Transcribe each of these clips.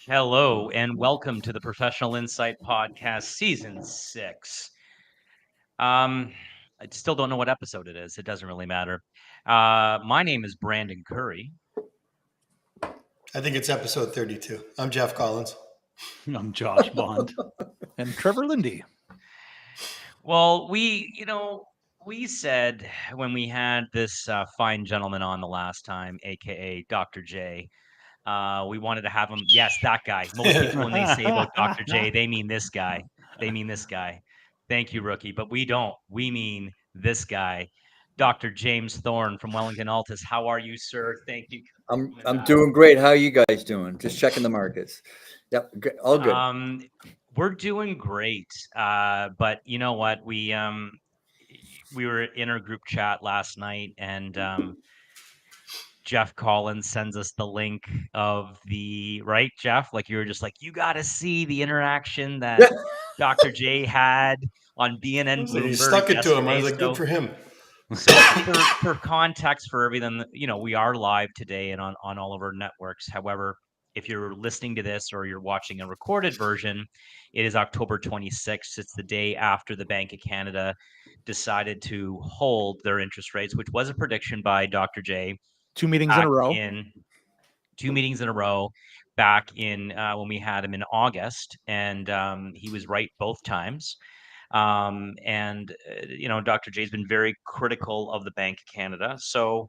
Hello and welcome to the Professional Insight Podcast, Season 6. I still don't know what episode it is. It doesn't really matter. My name is Brandon Curry. I think it's episode 32. I'm Jeff Collins. I'm Josh Bond. And Trevor Lindy. Well, we said when we had this fine gentleman on the last time, aka Dr. J, we wanted to have him. Yes, that guy. Most people, when they say about Dr. J, they mean this guy. They mean this guy. Thank you, rookie. But we don't. We mean this guy, Dr. James Thorne from Wellington Altus. How are you, sir? Thank you. I'm doing great. How are you guys doing? Just checking the markets. Yep, all good. We're doing great. But you know what? We were in our group chat last night, and Jeff Collins sends us the link of the right, Jeff. Like you were just like, you got to see the interaction that Dr. J had on BNN Bloomberg. He stuck it to him. I was like, So- good for him. So for context for everything, we are live today and on all of our networks. However, if you're listening to this or you're watching a recorded version, it is October 26th. It's the day after the Bank of Canada decided to hold their interest rates, which was a prediction by Dr. J. Two meetings in a row. Two meetings in a row back in when we had him in August, and he was right both times. Dr. J's been very critical of the Bank of Canada. So,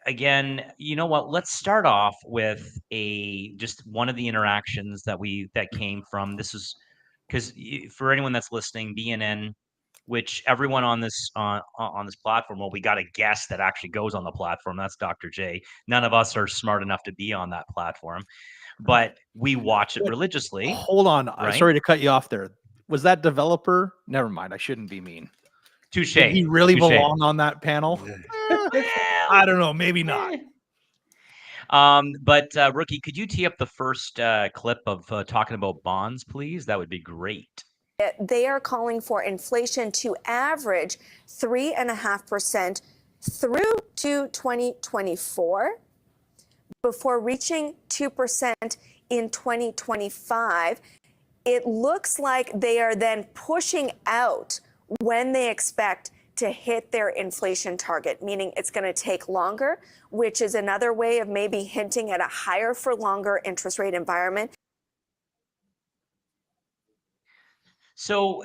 again, you know what? Let's start off with just one of the interactions that came from. This is because for anyone that's listening, BNN, which everyone on this platform, well, we got a guest that actually goes on the platform. That's Dr. J. None of us are smart enough to be on that platform, but we watch it religiously. Hold on. Right? Sorry to cut you off there. Was that developer? Never mind. I shouldn't be mean. Touche. Did he really Touche. belong on that panel? I don't know. Maybe not. But Rookie, could you tee up the first clip of talking about bonds, please? That would be great. They are calling for inflation to average 3.5% through to 2024 before reaching 2% in 2025. It looks like they are then pushing out when they expect to hit their inflation target, meaning it's going to take longer, which is another way of maybe hinting at a higher for longer interest rate environment. So,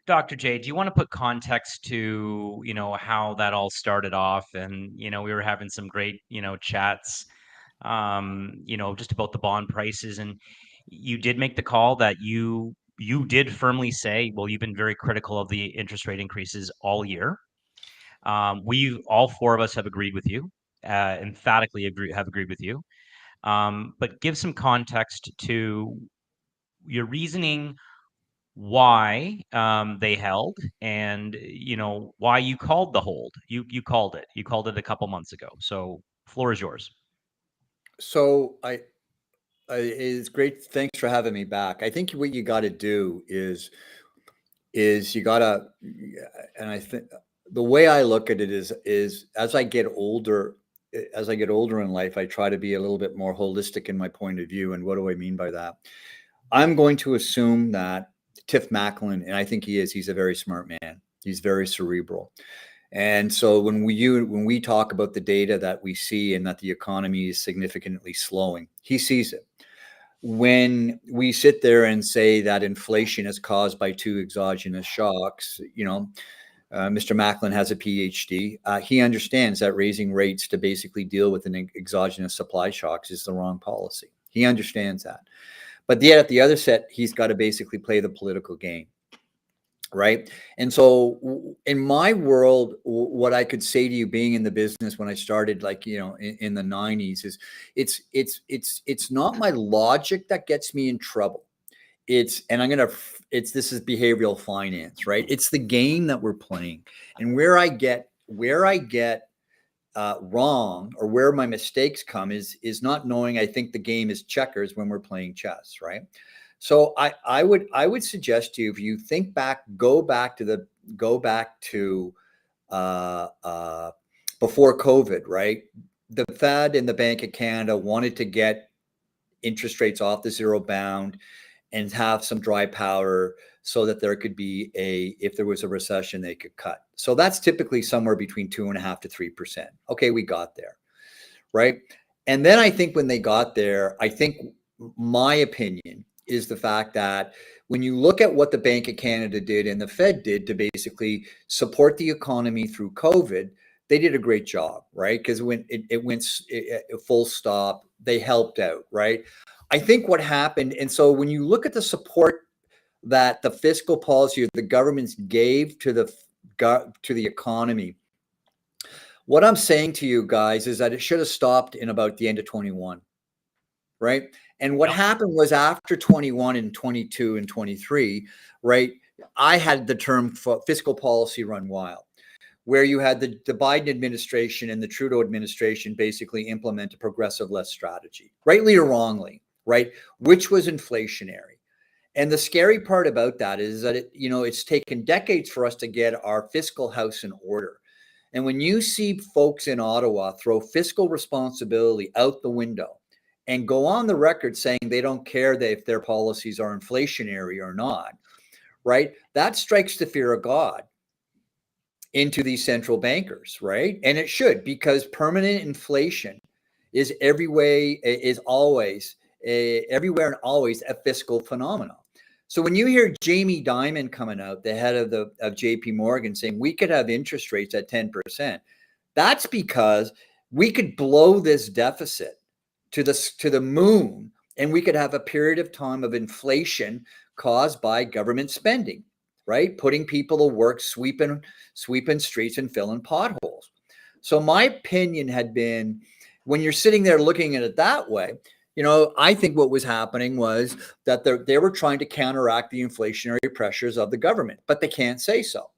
Dr. J, do you want to put context to, how that all started off? And, we were having some great, chats, just about the bond prices. And you did make the call that you did firmly say, well, you've been very critical of the interest rate increases all year. All four of us have agreed with you, emphatically have agreed with you. But give some context to your reasoning why they held and why you called the hold. You called it a couple months ago, so floor is yours. So it's great. Thanks for having me back. I think what you got to do is you got to, and I think the way I look at it is as I get older in life, I try to be a little bit more holistic in my point of view. And what do I mean by that? I'm going to assume that Tiff Macklin, and I think he's a very smart man. He's very cerebral. And so when we talk about the data that we see and that the economy is significantly slowing, he sees it. When we sit there and say that inflation is caused by two exogenous shocks, Mr. Macklin has a PhD. He understands that raising rates to basically deal with an exogenous supply shocks is the wrong policy. He understands that. But yet at the other set, he's got to basically play the political game, right? And so in my world, what I could say to you being in the business when I started, in the 90s is it's not my logic that gets me in trouble. This is behavioral finance, right? It's the game that we're playing. And where I get wrong, or where my mistakes come is not knowing I think the game is checkers when we're playing chess, right? So I would suggest to you, if you think back, go back to before COVID, right? The Fed and the Bank of Canada wanted to get interest rates off the zero bound and have some dry powder so that there could be if there was a recession, they could cut. So that's typically somewhere between 2.5% to 3%. Okay, we got there, right? And then I think when they got there, I think my opinion is the fact that when you look at what the Bank of Canada did and the Fed did to basically support the economy through COVID, they did a great job, right? Because when it went full stop, they helped out, right? I think what happened, and so when you look at the support that the fiscal policy or the governments gave to the economy, what I'm saying to you guys is that it should have stopped in about the end of 21, right? And what happened was after 21 and 22 and 23, right? I had the term fiscal policy run wild, where you had the Biden administration and the Trudeau administration basically implement a progressive left strategy, rightly or wrongly, right? Which was inflationary. And the scary part about that is that it's taken decades for us to get our fiscal house in order. And when you see folks in Ottawa throw fiscal responsibility out the window and go on the record saying they don't care if their policies are inflationary or not, right? That strikes the fear of God into these central bankers, right? And it should, because permanent inflation is always everywhere and always a fiscal phenomenon. So when you hear Jamie Dimon coming out, the head of JP Morgan, saying we could have interest rates at 10%, that's because we could blow this deficit to the moon, and we could have a period of time of inflation caused by government spending, right? Putting people to work, sweeping streets and filling potholes. So my opinion had been, when you're sitting there looking at it that way, I think what was happening was that they were trying to counteract the inflationary pressures of the government, but they can't say so.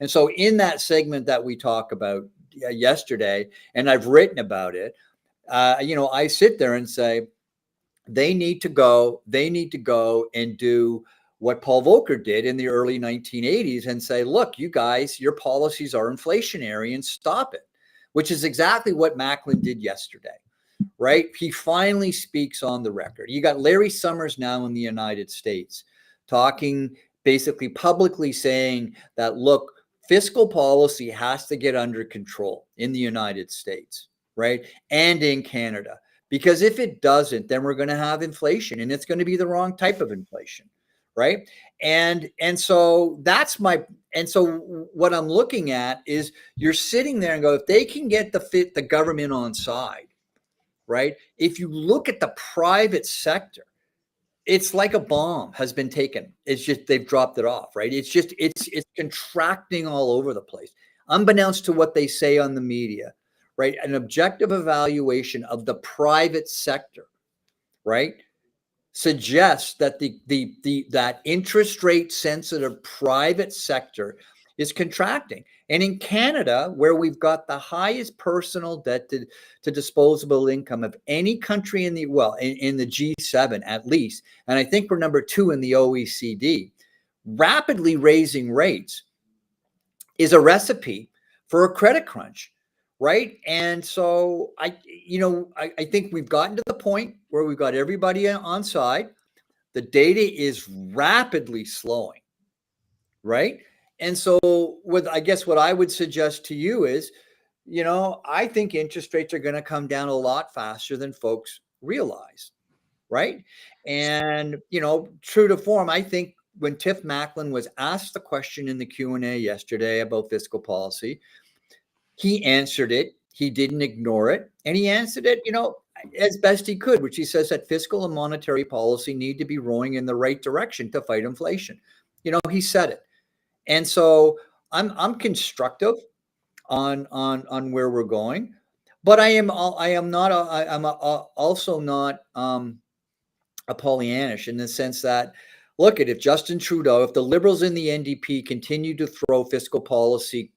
And so in that segment that we talked about yesterday, and I've written about it, I sit there and say, they need to go and do what Paul Volcker did in the early 1980s and say, look, you guys, your policies are inflationary and stop it, which is exactly what Macklin did yesterday. Right? He finally speaks on the record. You got Larry Summers now in the United States talking, basically publicly saying that, look, fiscal policy has to get under control in the United States, right? And in Canada. Because if it doesn't, then we're going to have inflation, and it's going to be the wrong type of inflation, right? And so what I'm looking at is you're sitting there and go, if they can get the government on side, right? If you look at the private sector, it's like a bomb has been taken. It's just they've dropped it off, right? It's contracting all over the place, unbeknownst to what they say on the media, right? An objective evaluation of the private sector, right, suggests that that interest rate sensitive private sector is contracting. And in Canada, where we've got the highest personal debt to disposable income of any country in the G7 at least, and I think we're number 2 in the OECD, rapidly raising rates is a recipe for a credit crunch, right? And so I think we've gotten to the point where we've got everybody on side. The data is rapidly slowing, right? And so what I would suggest to you is, I think interest rates are going to come down a lot faster than folks realize, right? And, true to form, I think when Tiff Macklin was asked the question in the Q&A yesterday about fiscal policy, he answered it. He didn't ignore it. And he answered it, as best he could, which he says that fiscal and monetary policy need to be rowing in the right direction to fight inflation. He said it. And so I'm constructive on where we're going, but I'm also not a Pollyannish in the sense that, look, if Justin Trudeau, if the Liberals in the NDP continue to throw fiscal policy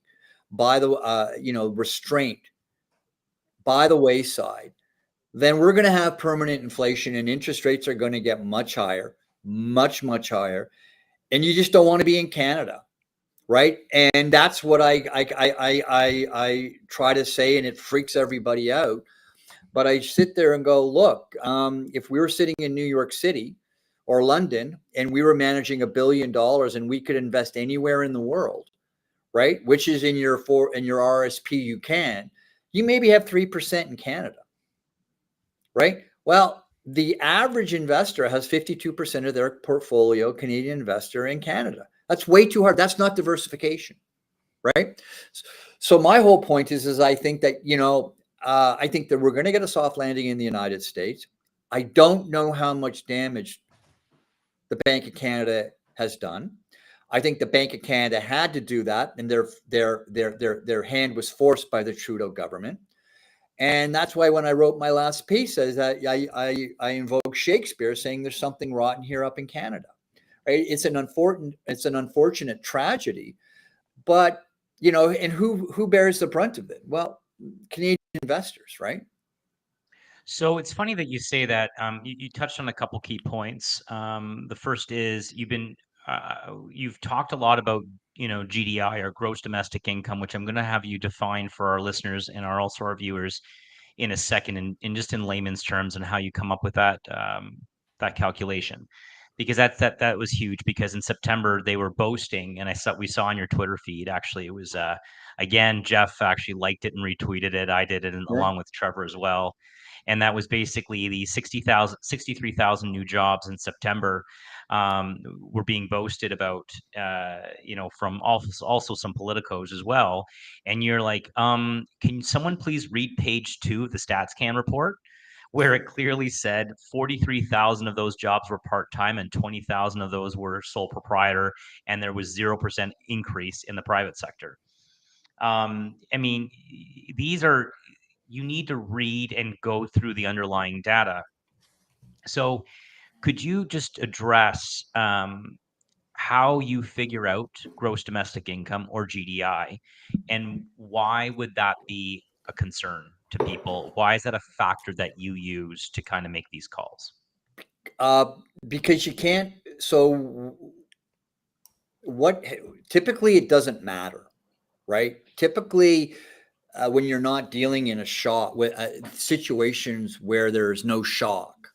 by the restraint by the wayside, then we're going to have permanent inflation and interest rates are going to get much higher, much higher, and you just don't want to be in Canada. Right. And that's what I try to say, and it freaks everybody out. But I sit there and go, look, if we were sitting in New York City or London and we were managing $1 billion and we could invest anywhere in the world, right? Which is in your RSP, you maybe have 3% in Canada, right? Well, the average investor has 52% of their portfolio Canadian investor in Canada. That's way too hard. That's not diversification, right? So my whole point is I think that, I think that we're going to get a soft landing in the United States. I don't know how much damage the Bank of Canada has done. I think the Bank of Canada had to do that, and their hand was forced by the Trudeau government. And that's why when I wrote my last piece, I invoke Shakespeare, saying there's something rotten here up in Canada. Right? It's an unfortunate tragedy, but and who bears the brunt of it? Well, Canadian investors, right? So it's funny that you say that. You touched on a couple key points. The first is you've talked a lot about GDI, or gross domestic income, which I'm going to have you define for our listeners and also our viewers in a second, in just in layman's terms, and how you come up with that calculation, because that was huge. Because in September they were boasting, and we saw on your Twitter feed, actually it was again, Jeff actually liked it and retweeted it. I did it, Yeah. along with Trevor as well. And that was basically the 63,000 new jobs in September were being boasted about, from also some politicos as well. And you're like, can someone please read page 2 of the StatsCan report, where it clearly said 43,000 of those jobs were part-time and 20,000 of those were sole proprietor, and there was 0% increase in the private sector. I mean, you need to read and go through the underlying data. So could you just address how you figure out gross domestic income, or GDI, and why would that be a concern to people? Why is that a factor that you use to kind of make these calls? Because you can't. So typically it doesn't matter, right? Typically, when you're not dealing in a shock with situations where there's no shock,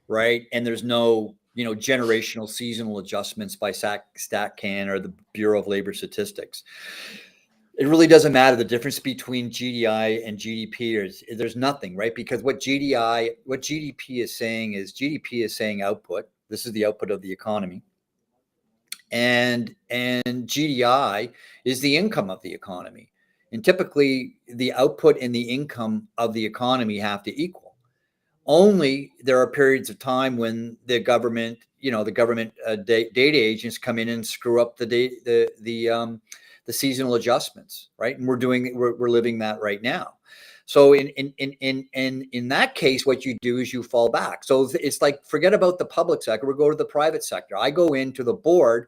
right, and there's no generational seasonal adjustments by StatCan or the Bureau of Labor Statistics, it really doesn't matter. The difference between GDI and GDP there's nothing, right? Because what GDP is saying output. This is the output of the economy. And GDI is the income of the economy. And typically the output and the income of the economy have to equal. Only there are periods of time when the government data agents come in and screw up the seasonal adjustments, right? And we're living that right now. So in that case, what you do is you fall back. So it's like, forget about the public sector. We go to the private sector. I go into the board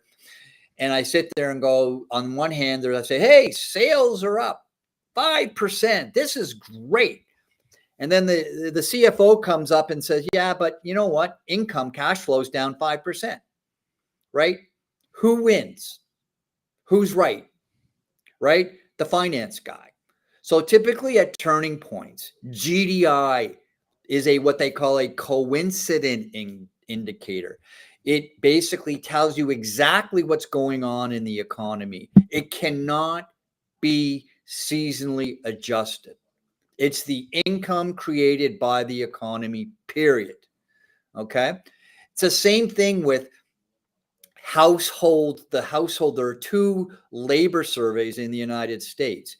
and I sit there and go, on one hand, I say, hey, sales are up 5%. This is great. And then the CFO comes up and says, yeah, but you know what? Cash flow is down 5%, right? Who wins? Who's right? Right? The finance guy. So typically at turning points, GDI is what they call a coincident indicator. It basically tells you exactly what's going on in the economy. It cannot be seasonally adjusted. It's the income created by the economy, period. Okay? It's the same thing with household. There are 2 labor surveys in the United States.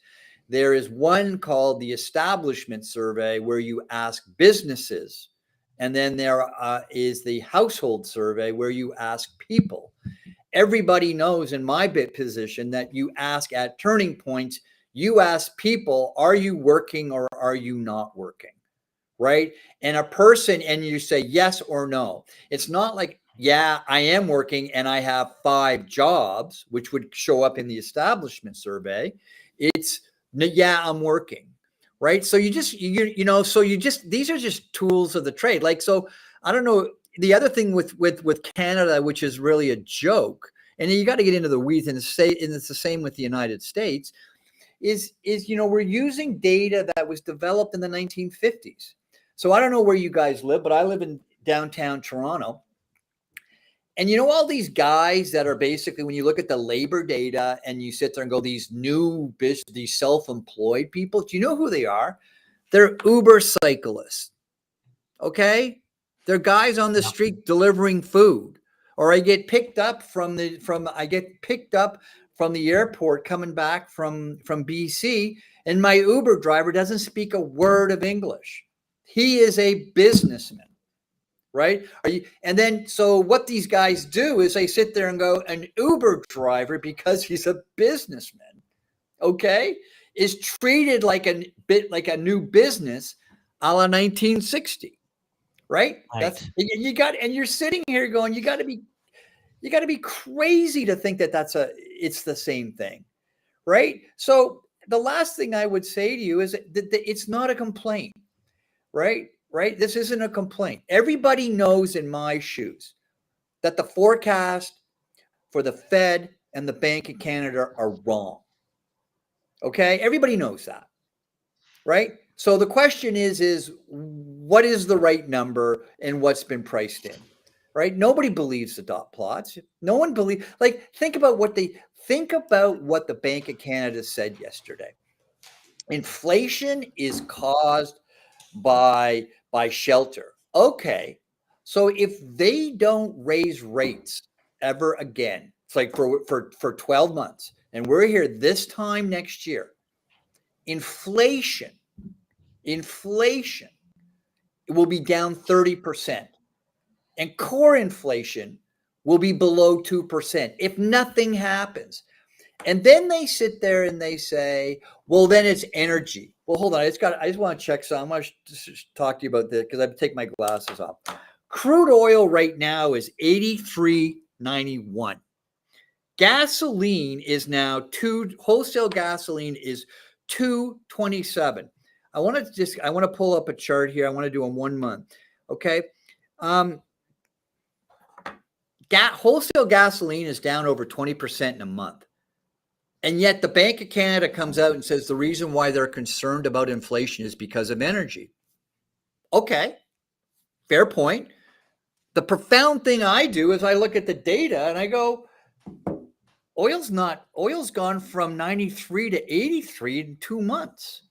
There is one called the Establishment Survey, where you ask businesses. And then there is the Household Survey, where you ask people. Everybody knows in my position that you ask at turning points, you ask people, are you working or are you not working? Right? And and you say yes or no. It's not like, yeah, I am working and I have 5 jobs, which would show up in the Establishment Survey. It's, yeah, I'm working. Right? So these are just tools of the trade. Like, so I don't know. The other thing with Canada, which is really a joke, and you got to get into the weeds, and it's the same with the United States, is we're using data that was developed in the 1950s. So I don't know where you guys live, but I live in downtown Toronto. And you know, all these guys that are basically, when you look at the labor data and you sit there and go, these these self-employed people, do you know who they are? They're Uber cyclists. Okay. They're guys on the street delivering food, or I get picked up from the airport coming back from BC, and my Uber driver doesn't speak a word of English. He is a businessman. Right? And then, so what these guys do is they sit there and go, an Uber driver, because he's a businessman, okay, is treated like a new business a la 1960, right? That's, you got, and you're sitting here going, you got to be crazy to think that it's the same thing, right? So the last thing I would say to you is that it's not a complaint, right? Right? This isn't a complaint. Everybody knows in my shoes that the forecast for the Fed and the Bank of Canada are wrong. Okay? Everybody knows that. Right? So the question is what is the right number and what's been priced in? Right? Nobody believes the dot plots. No one believes, like, think about what the Bank of Canada said yesterday. Inflation is caused by shelter. Okay. So if they don't raise rates ever again, it's like for 12 months, and we're here this time next year, inflation will be down 30%. And core inflation will be below 2% if nothing happens. And then they sit there and they say, well, then it's energy. Well, hold on. I just want to check some. I want to talk to you about this because I have to take my glasses off. Crude oil right now is $83.91. Gasoline is now wholesale gasoline is $2.27. I want to pull up a chart here. I want to do in 1 month. Okay. Wholesale gasoline is down over 20% in a month. And yet the Bank of Canada comes out and says the reason why they're concerned about inflation is because of energy. Okay, fair point. The profound thing I do is I look at the data and I go, oil's gone from 93 to 83 in 2 months,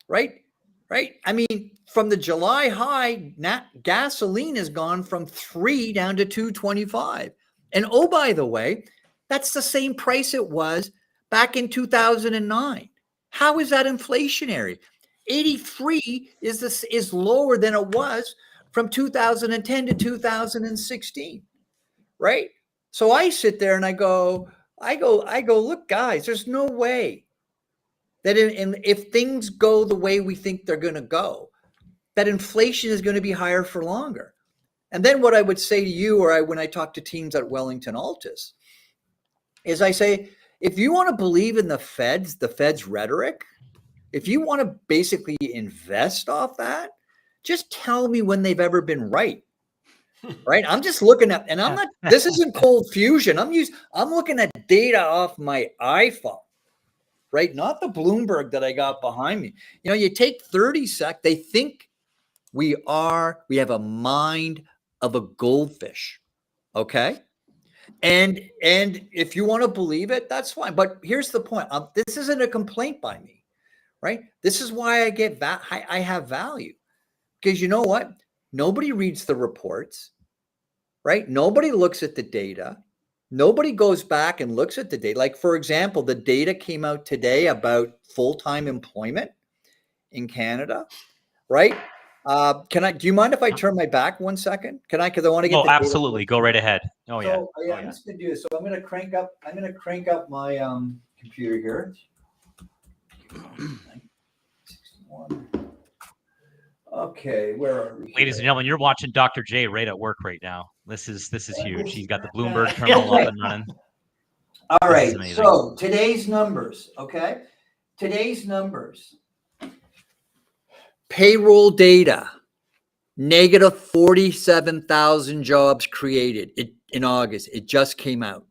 right? Right. I mean, from the July high, gasoline has gone from 3 down to 2.25. And oh, by the way, that's the same price it was back in 2009. How is that inflationary? 83 is lower than it was from 2010 to 2016, right? So I sit there and I go, look, guys, there's no way that if things go the way we think they're going to go, that inflation is going to be higher for longer. And then what I would say to you, when I talk to teams at Wellington Altus, is I say, if you want to believe in the Fed's rhetoric, if you want to basically invest off that, just tell me when they've ever been right. Right? I'm just looking at, and I'm not, this isn't cold fusion. I'm looking at data off my iPhone, right? Not the Bloomberg that I got behind me. You know, you take 30 seconds, they think we have a mind of a goldfish. Okay. And if you want to believe it, that's fine. But here's the point. This isn't a complaint by me, right? This is why I have value, because you know what? Nobody reads the reports, right? Nobody looks at the data. Nobody goes back and looks at the data. Like, for example, the data came out today about full-time employment in Canada, right? Do you mind if I turn my back 1 second? Can I? Because I want to get. Oh, absolutely. Go right ahead. Oh, yeah. So, I'm just going to do this. So I'm going to crank up my computer here. 61. Okay, where are we? Ladies and gentlemen, you're watching Dr. J right at work right now. This is huge. He's got the Bloomberg terminal up and running. All right. So today's numbers. Okay. Today's numbers. Payroll data, negative 47,000 jobs created in August. It just came out.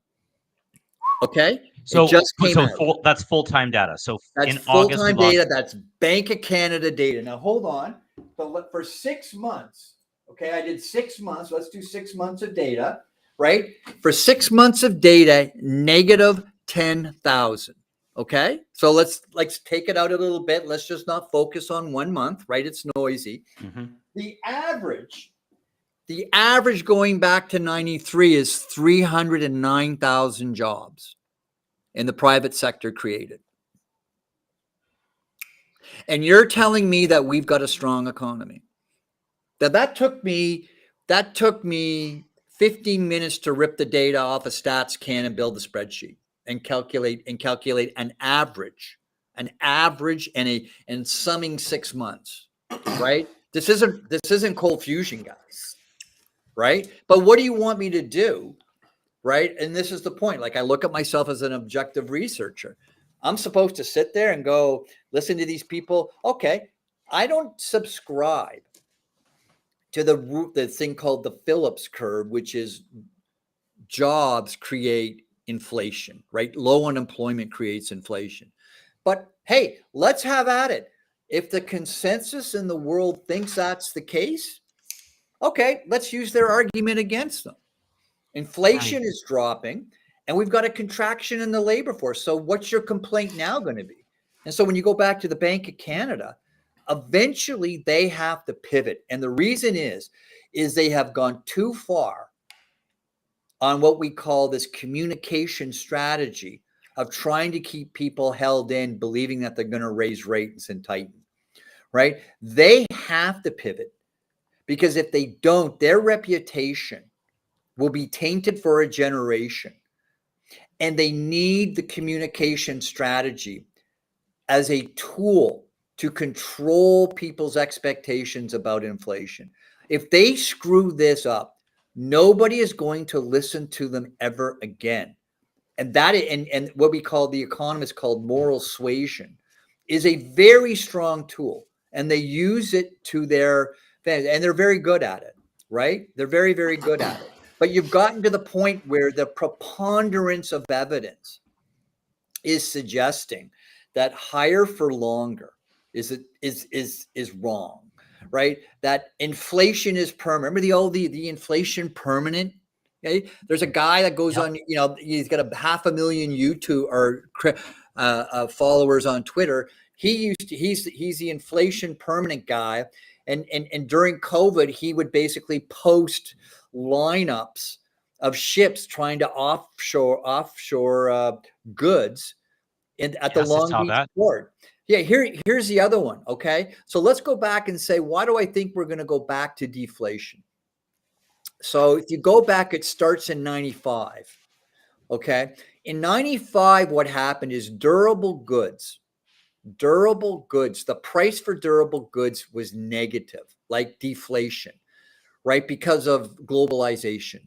Okay. So, it just came out. That's full-time data. So that's in August, full-time data. That's Bank of Canada data. Now hold on. But for 6 months, okay, I did 6 months. Let's do 6 months of data, right? For 6 months of data, negative 10,000. Okay, so let's take it out a little bit. Let's just not focus on 1 month, right? It's noisy. Mhm. The average going back to 93 is 309,000 jobs in the private sector created. And you're telling me that we've got a strong economy. That took me 15 minutes to rip the data off a stats can and build the spreadsheet and calculate an average and summing 6 months, right? This isn't cold fusion, guys, right? But what do you want me to do, right? And this is the point. Like, I look at myself as an objective researcher. I'm supposed to sit there and go listen to these people. Okay, I don't subscribe to the thing called the Phillips curve, which is jobs create inflation, right? Low unemployment creates inflation. But hey, let's have at it. If the consensus in the world thinks that's the case, okay, let's use their argument against them. Inflation is dropping, and we've got a contraction in the labor force. So what's your complaint now going to be? And so when you go back to the Bank of Canada, eventually they have to pivot. And the reason is they have gone too far on what we call this communication strategy of trying to keep people held in, believing that they're going to raise rates and tighten, right? They have to pivot, because if they don't, their reputation will be tainted for a generation. And they need the communication strategy as a tool to control people's expectations about inflation. If they screw this up, nobody is going to listen to them ever again. And that, and what we call, the economists called moral suasion, is a very strong tool. And they use it to their, and they're very good at it, right? They're very, very good at it. But you've gotten to the point where the preponderance of evidence is suggesting that higher for longer is wrong, right? That inflation is permanent. Remember the inflation permanent? Okay, there's a guy that goes on. He's got 500,000 YouTube or followers on Twitter. He's the inflation permanent guy, and during COVID, he would basically post lineups of ships trying to offshore goods at the Yes, I Long saw Beach that. port. Yeah, here's the other one. Okay, so let's go back and say, why do I think we're going to go back to deflation? So if you go back, it starts in 95. Okay, in 95, what happened is durable goods, the price for durable goods was negative, like deflation, right? Because of globalization,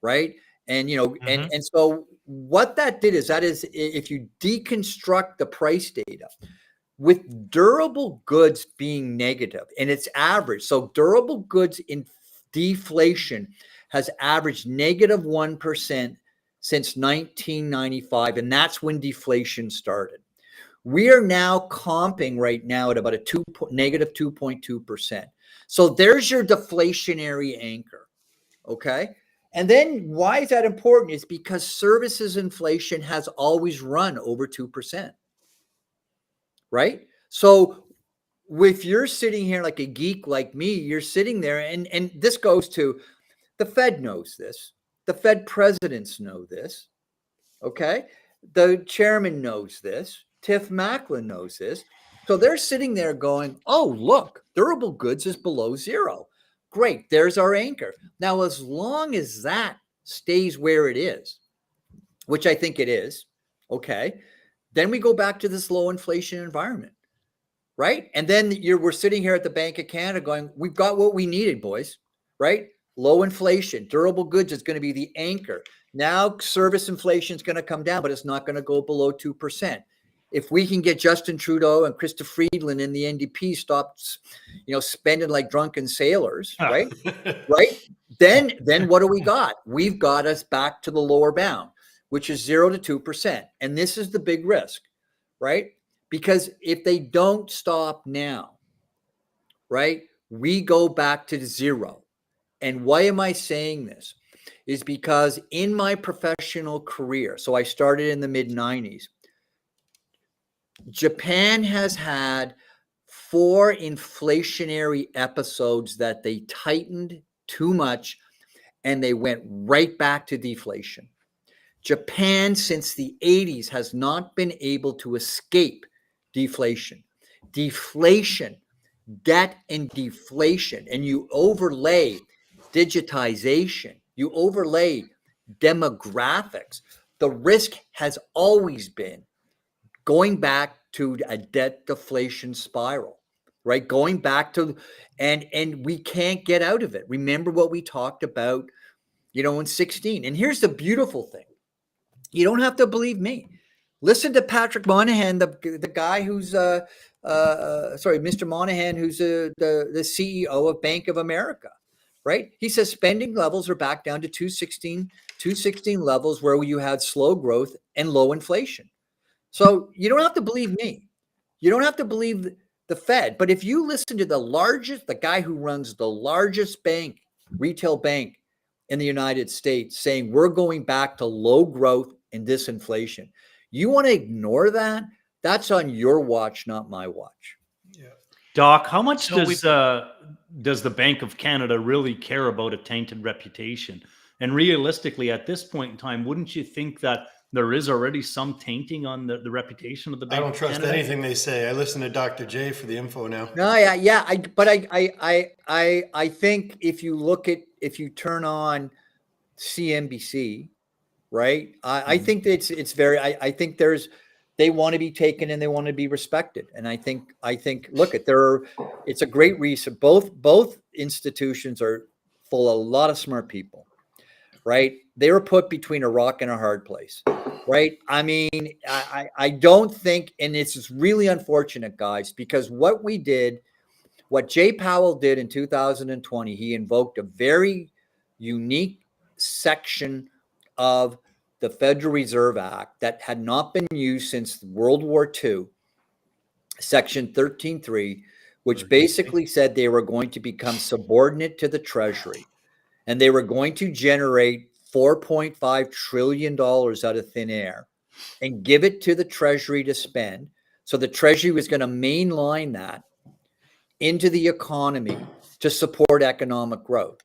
right? And and so what that did is if you deconstruct the price data, with durable goods being negative and it's average, so durable goods in deflation has averaged negative 1% since 1995, and that's when deflation started. We are now comping right now at about a negative 2.2%. So there's your deflationary anchor. Okay. And then why is that important? It's because services inflation has always run over 2%. Right. So if you're sitting here like a geek like me, you're sitting there, and this goes to the Fed knows this. The Fed presidents know this. Okay. The chairman knows this. Tiff Macklin knows this. So they're sitting there going, oh, look, durable goods is below zero. Great. There's our anchor. Now, as long as that stays where it is, which I think it is, okay, then we go back to this low inflation environment, right? And then we're sitting here at the Bank of Canada going, we've got what we needed, boys, right? Low inflation, durable goods is going to be the anchor. Now service inflation is going to come down, but it's not going to go below 2%. If we can get Justin Trudeau and Krista Friedland and the NDP stop, spending like drunken sailors, right? Right? Then what do we got? We've got us back to the lower bound, which is 0 to 2%. And this is the big risk, right? Because if they don't stop now, right, we go back to zero. And why am I saying this? Is because in my professional career, so I started in the mid-90s, Japan has had 4 inflationary episodes that they tightened too much and they went right back to deflation. Japan, since the 80s, has not been able to escape deflation. Deflation, debt and deflation, and you overlay digitization, you overlay demographics. The risk has always been going back to a debt deflation spiral, right? Going back to, and we can't get out of it. Remember what we talked about, in 16. And here's the beautiful thing. You don't have to believe me. Listen to Patrick Monahan, the guy who's Mr. Monahan, who's the CEO of Bank of America, right? He says spending levels are back down to 216 levels where you had slow growth and low inflation. So you don't have to believe me. You don't have to believe the Fed. But if you listen to the guy who runs the largest bank, retail bank in the United States, saying we're going back to low growth and disinflation, you want to ignore that? That's on your watch, not my watch. Yeah. Doc, how much So does the Bank of Canada really care about a tainted reputation? And realistically, at this point in time, wouldn't you think that there is already some tainting on the reputation of the I Bank don't of trust Canada? anything they say. I listen to Dr. J for the info now. No, yeah. I think if you turn on CNBC, right? I think that it's very. I think they want to be taken and they want to be respected. And I think look at it's a great reason. Both institutions are full of a lot of smart people, right? They were put between a rock and a hard place, right? I mean, I don't think, and it's really unfortunate, guys, because what Jay Powell did in 2020, he invoked a very unique section of the Federal Reserve Act that had not been used since World War II, Section 13.3, which basically said they were going to become subordinate to the Treasury and they were going to generate $4.5 trillion out of thin air and give it to the Treasury to spend. So the Treasury was going to mainline that into the economy to support economic growth.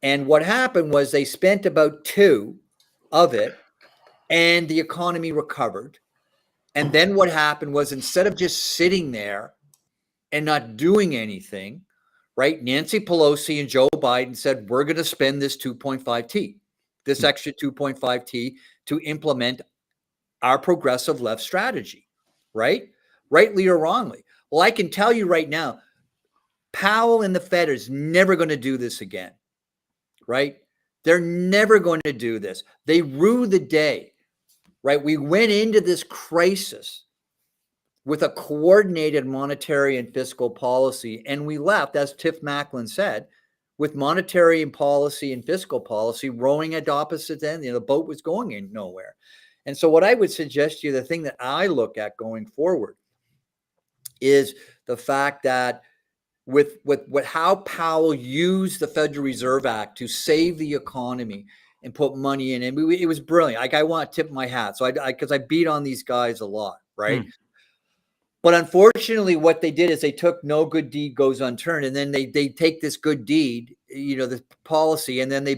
And what happened was they spent about 2 of it and the economy recovered. And then what happened was instead of just sitting there and not doing anything, right? Nancy Pelosi and Joe Biden said, we're going to spend this 2.5T, this extra 2.5T to implement our progressive left strategy, right? Rightly or wrongly. Well, I can tell you right now, Powell and the Fed is never going to do this again, right? They're never going to do this. They rue the day, right? We went into this crisis with a coordinated monetary and fiscal policy, and we left, as Tiff Macklin said, with monetary and policy and fiscal policy rowing at opposite ends. The boat was going in nowhere. And so what I would suggest to you, the thing that I look at going forward is the fact that with how Powell used the Federal Reserve Act to save the economy and put money in, and it was brilliant. Like, I want to tip my hat. So because I beat on these guys a lot, right? But unfortunately, what they did is they took no good deed goes unturned, and then they take this good deed, the policy, and then they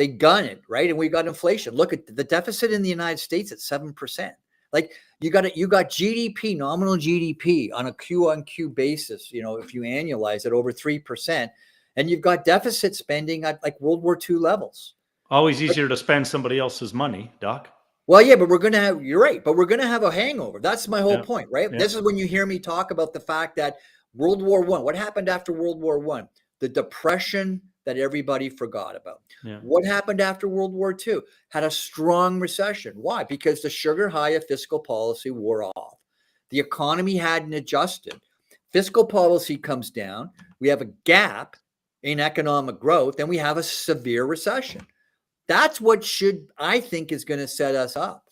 gun it, right? And we got inflation. Look at the deficit in the United States at 7%. Like, you got GDP, nominal GDP on a Q-on-Q basis, if you annualize it over 3%, and you've got deficit spending at like World War II levels. Always easier to spend somebody else's money, Doc. Well, yeah, but you're right, but we're going to have a hangover. That's my whole point, right? Yeah. This is when you hear me talk about the fact that World War I, what happened after World War I? The depression that everybody forgot about. Yeah. What happened after World War II? Had a strong recession. Why? Because the sugar high of fiscal policy wore off. The economy hadn't adjusted. Fiscal policy comes down. We have a gap in economic growth, and we have a severe recession. That's what I think is going to set us up,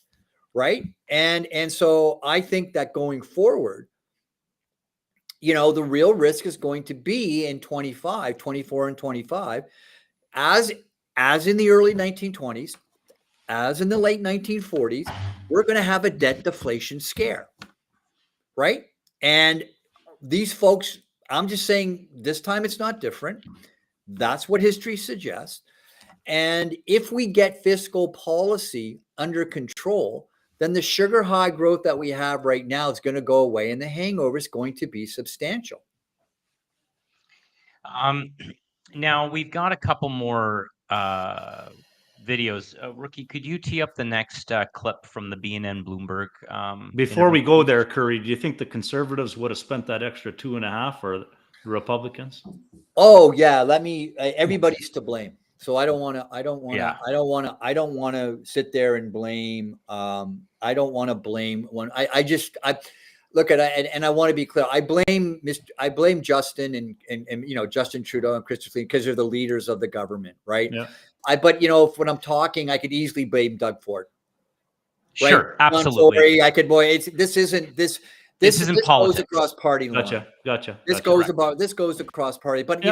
right? And so I think that going forward, the real risk is going to be in 25, 24 and 25, as in the early 1920s, as in the late 1940s, we're going to have a debt deflation scare, right? And these folks, I'm just saying this time it's not different. That's what history suggests. And if we get fiscal policy under control, then the sugar high growth that we have right now is going to go away and the hangover is going to be substantial. Now we've got a couple more videos. Rookie, could you tee up the next clip from the BNN Bloomberg? Before we interview, go please? there, Curry, do you think the Conservatives would have spent that extra 2.5 or the Republicans? Oh yeah, everybody's to blame. So I don't want Yeah. to sit there and blame. I don't want to blame one. I look at it, and I want to be clear. I blame Justin and Justin Trudeau and Christopher because they're the leaders of the government, right? Yeah. But when I'm talking, I could easily blame Doug Ford. Right? Sure, absolutely. Tory, I could this isn't politics. goes across party lines. Gotcha. This goes across party, but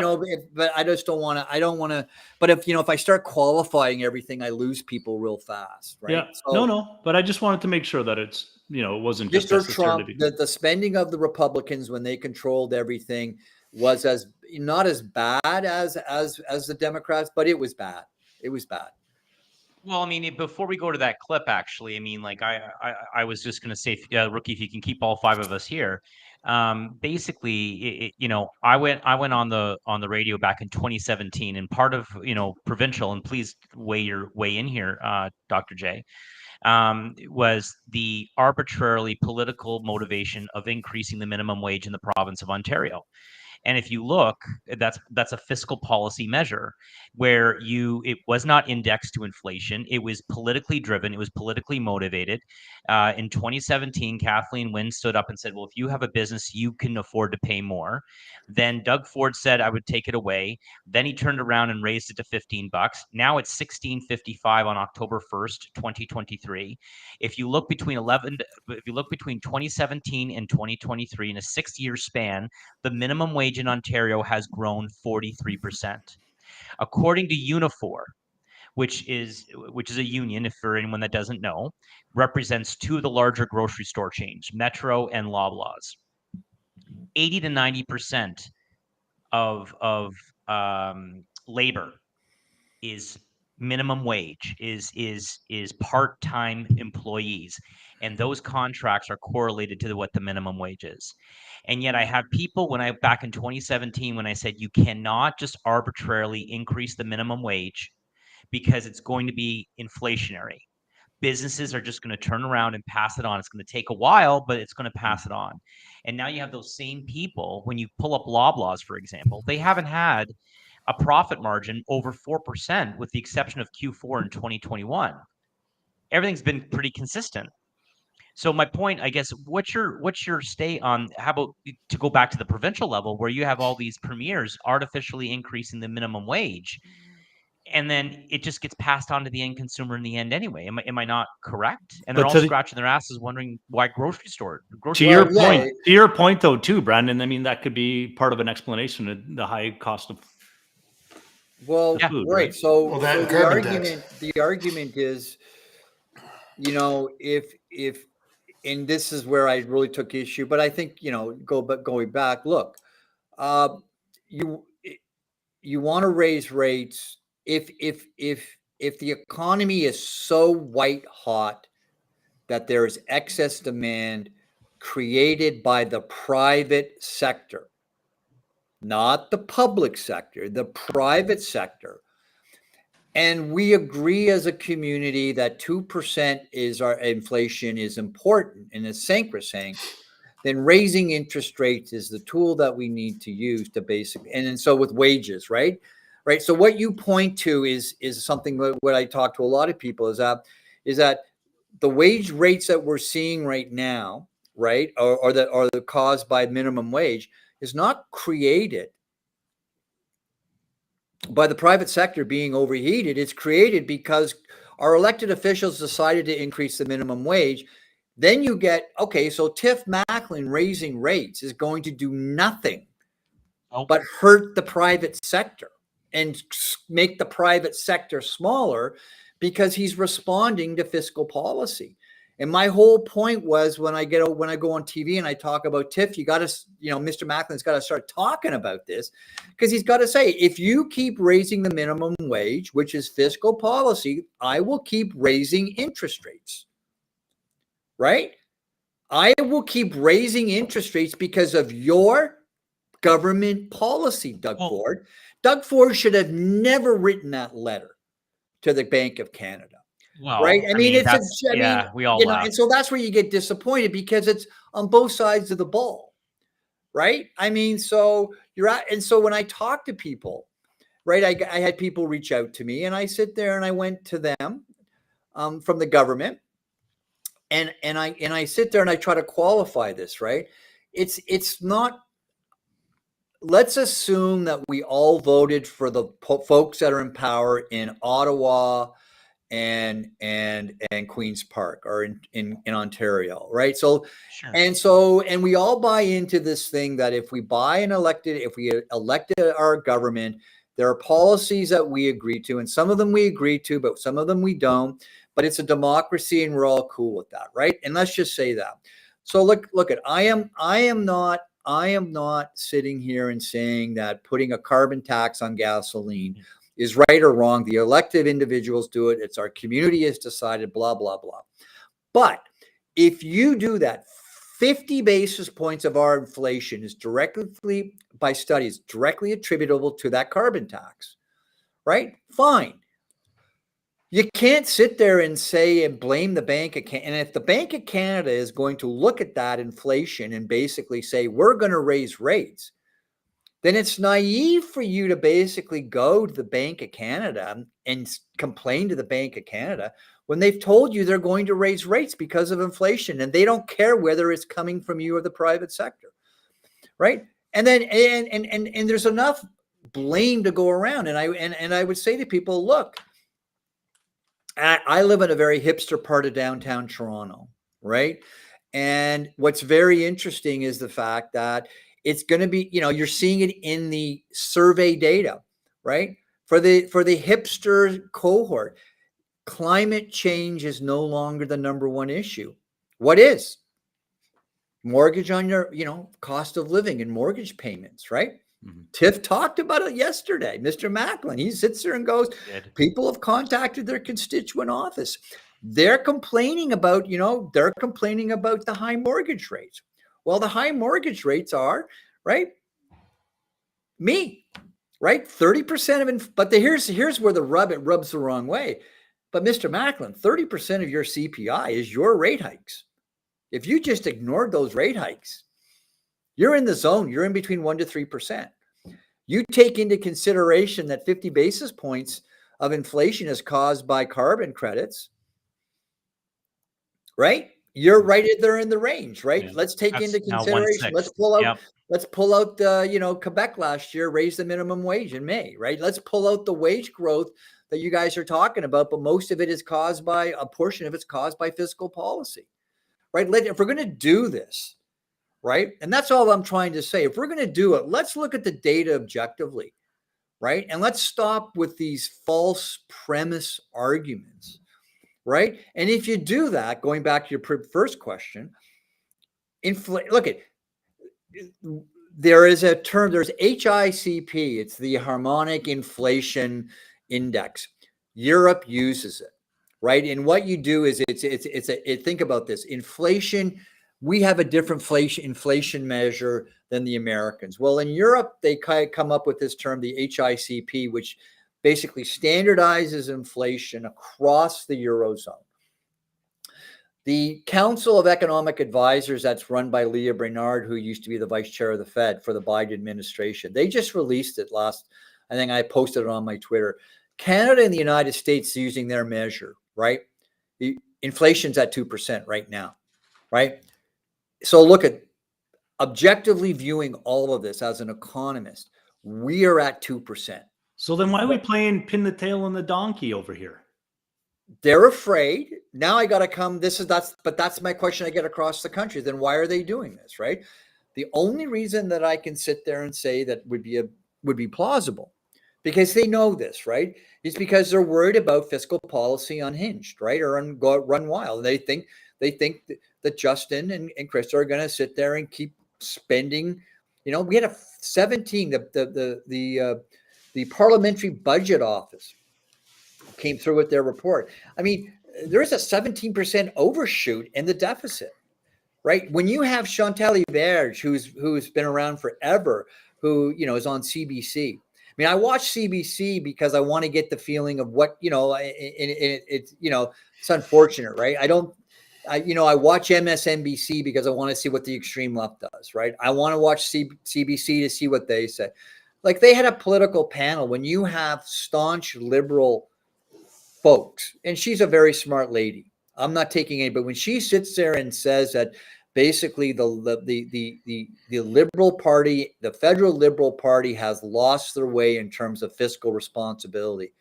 but I just don't want to. I don't want to. But if I start qualifying everything, I lose people real fast, right? Yeah. So, No. But I just wanted to make sure that it's it wasn't just Mr. necessarily Trump, the spending of the Republicans when they controlled everything was not as bad as the Democrats, but it was bad. It was bad. Well, I mean, before we go to that clip, actually, I mean, like I was just going to say, Rookie, if you can keep all five of us here, basically, I went on the radio back in 2017, and part of provincial, and please weigh in here, Dr. J, was the arbitrarily political motivation of increasing the minimum wage in the province of Ontario. And if you look, that's a fiscal policy measure where it was not indexed to inflation. It was politically driven. It was politically motivated. In 2017, Kathleen Wynne stood up and said, well, if you have a business, you can afford to pay more. Then Doug Ford said, I would take it away. Then he turned around and raised it to $15. Now it's $16.55 on October 1st, 2023. If you look between 2017 and 2023 in a 6-year span, the minimum wage in Ontario has grown 43%. According to Unifor, which is a union, if for anyone that doesn't know, represents two of the larger grocery store chains, Metro and Loblaws. 80 to 90% of labor is minimum wage, is part-time employees, and those contracts are correlated to what the minimum wage is. And yet I have people back in 2017 when I said you cannot just arbitrarily increase the minimum wage because it's going to be inflationary. Businesses are just going to turn around and pass it on. It's going to take a while, but it's going to pass it on. And now you have those same people, when you pull up Loblaws, for example, they haven't had a profit margin over 4% with the exception of Q4 in 2021. Everything's been pretty consistent. So my point, I guess, what's your stay on, how about to go back to the provincial level where you have all these premiers artificially increasing the minimum wage, and then it just gets passed on to the end consumer in the end anyway. Am I not correct? And they're all scratching their asses wondering why grocery store. To your point though, too, Brandon. I mean, that could be part of an explanation of the high cost of. Well, food, right. So, the argument is, if and this is where I really took issue, but I think going back, look, you want to raise rates if the economy is so white hot that there is excess demand created by the private sector, not the public sector, the private sector. And we agree as a community that 2% is our inflation is important and is sacrosanct. Then raising interest rates is the tool that we need to use to and so with wages, right? So what you point to is something that what I talk to a lot of people is that the wage rates that we're seeing right now, right, or that are caused by minimum wage is not created by the private sector being overheated. It's created because our elected officials decided to increase the minimum wage Then you get, okay, so Tiff Macklin raising rates is going to do nothing but hurt the private sector and make the private sector smaller because he's responding to fiscal policy. And my whole point was when I go on TV and I talk about Tiff, you got to, Mr. Macklin's got to start talking about this, because he's got to say, if you keep raising the minimum wage, which is fiscal policy, I will keep raising interest rates. Right? I will keep raising interest rates because of your government policy, Doug Ford. Doug Ford should have never written that letter to the Bank of Canada. Well, right? I mean, we all laugh. and so that's where you get disappointed, because it's on both sides of the ball, right? I mean, so you're at, and so when I talk to people, right, I had people reach out to me, and I sit there and I went to them from the government, and I sit there and I try to qualify this, right? It's not. Let's assume that we all voted for the folks that are in power in Ottawa and Queen's Park, or in Ontario, right? So, Sure. and we all buy into this thing that if we elected our government, there are policies that we agree to, and some of them we agree to, but some of them we don't. But it's a democracy, and we're all cool with that, right? And let's just say that. So look at, I am not sitting here and saying that putting a carbon tax on gasoline is right or wrong. The elected individuals do it. It's our community has decided, blah, blah, blah. But if you do that, 50 basis points of our inflation is directly, by studies, directly attributable to that carbon tax, right? Fine. You can't sit there and say and blame the Bank of Canada. And if the Bank of Canada is going to look at that inflation and basically say, we're going to raise rates, then it's naive for you to basically go to the Bank of Canada and complain to the Bank of Canada when they've told you they're going to raise rates because of inflation, and they don't care whether it's coming from you or the private sector, right? And then and there's enough blame to go around. And I would say to people, look, I live in a very hipster part of downtown Toronto, right? And what's very interesting is the fact that it's going to be, you're seeing it in the survey data, right? For the hipster cohort, climate change is no longer the number one issue. What is? Mortgage on your, cost of living and mortgage payments, right? Mm-hmm. Tiff talked about it yesterday. Mr. Macklin, he sits there and goes, people have contacted their constituent office. They're complaining about, the high mortgage rates. Well, the high mortgage rates are, right? Me, right? 30% of, but here's where it rubs the wrong way. But Mr. Macklin, 30% of your CPI is your rate hikes. If you just ignored those rate hikes, you're in the zone. You're in between 1% to 3%. You take into consideration that 50 basis points of inflation is caused by carbon credits, right? You're right there in the range, right? Yeah. Let's take into consideration. Let's pull out the, Quebec last year raised the minimum wage in May, right? Let's pull out the wage growth that you guys are talking about, but most of it is caused by, a portion of it's caused by fiscal policy, right? If we're going to do this, right? And that's all I'm trying to say. If we're going to do it, let's look at the data objectively, right? And let's stop with these false premise arguments, right? And if you do that, going back to your first question, there is a term, there's HICP, it's the Harmonic Inflation Index. Europe uses it, right? And what you do is think about this. Inflation, we have a different inflation measure than the Americans. Well, in Europe, they come up with this term, the HICP, which basically standardizes inflation across the Eurozone. The Council of Economic Advisors, that's run by Leah Brainard, who used to be the vice chair of the Fed for the Biden administration, they just released it I think I posted it on my Twitter. Canada and the United States using their measure, right? The inflation's at 2% right now, right? So look at objectively viewing all of this as an economist, we are at 2%. So then why are we playing pin the tail on the donkey over here? They're afraid now I got to come. That's my question I get across the country. Then why are they doing this, right? The only reason that I can sit there and say that would be plausible, because they know this, right, is because they're worried about fiscal policy unhinged, right, or run wild. They think that Justin and Krista are going to sit there and keep spending. We had 17. The Parliamentary Budget Office came through with their report. I mean, there's a 17% overshoot in the deficit. Right. When you have Chantal Iberge, who's been around forever, who, is on CBC. I mean, I watch CBC because I want to get the feeling of what, it's unfortunate, right? I watch MSNBC because I want to see what the extreme left does, right? I want to watch CBC to see what they say. Like, they had a political panel. When you have staunch liberal folks, and she's a very smart lady, I'm not taking any, but when she sits there and says that basically the Liberal Party, the federal Liberal Party, has lost their way in terms of fiscal responsibility,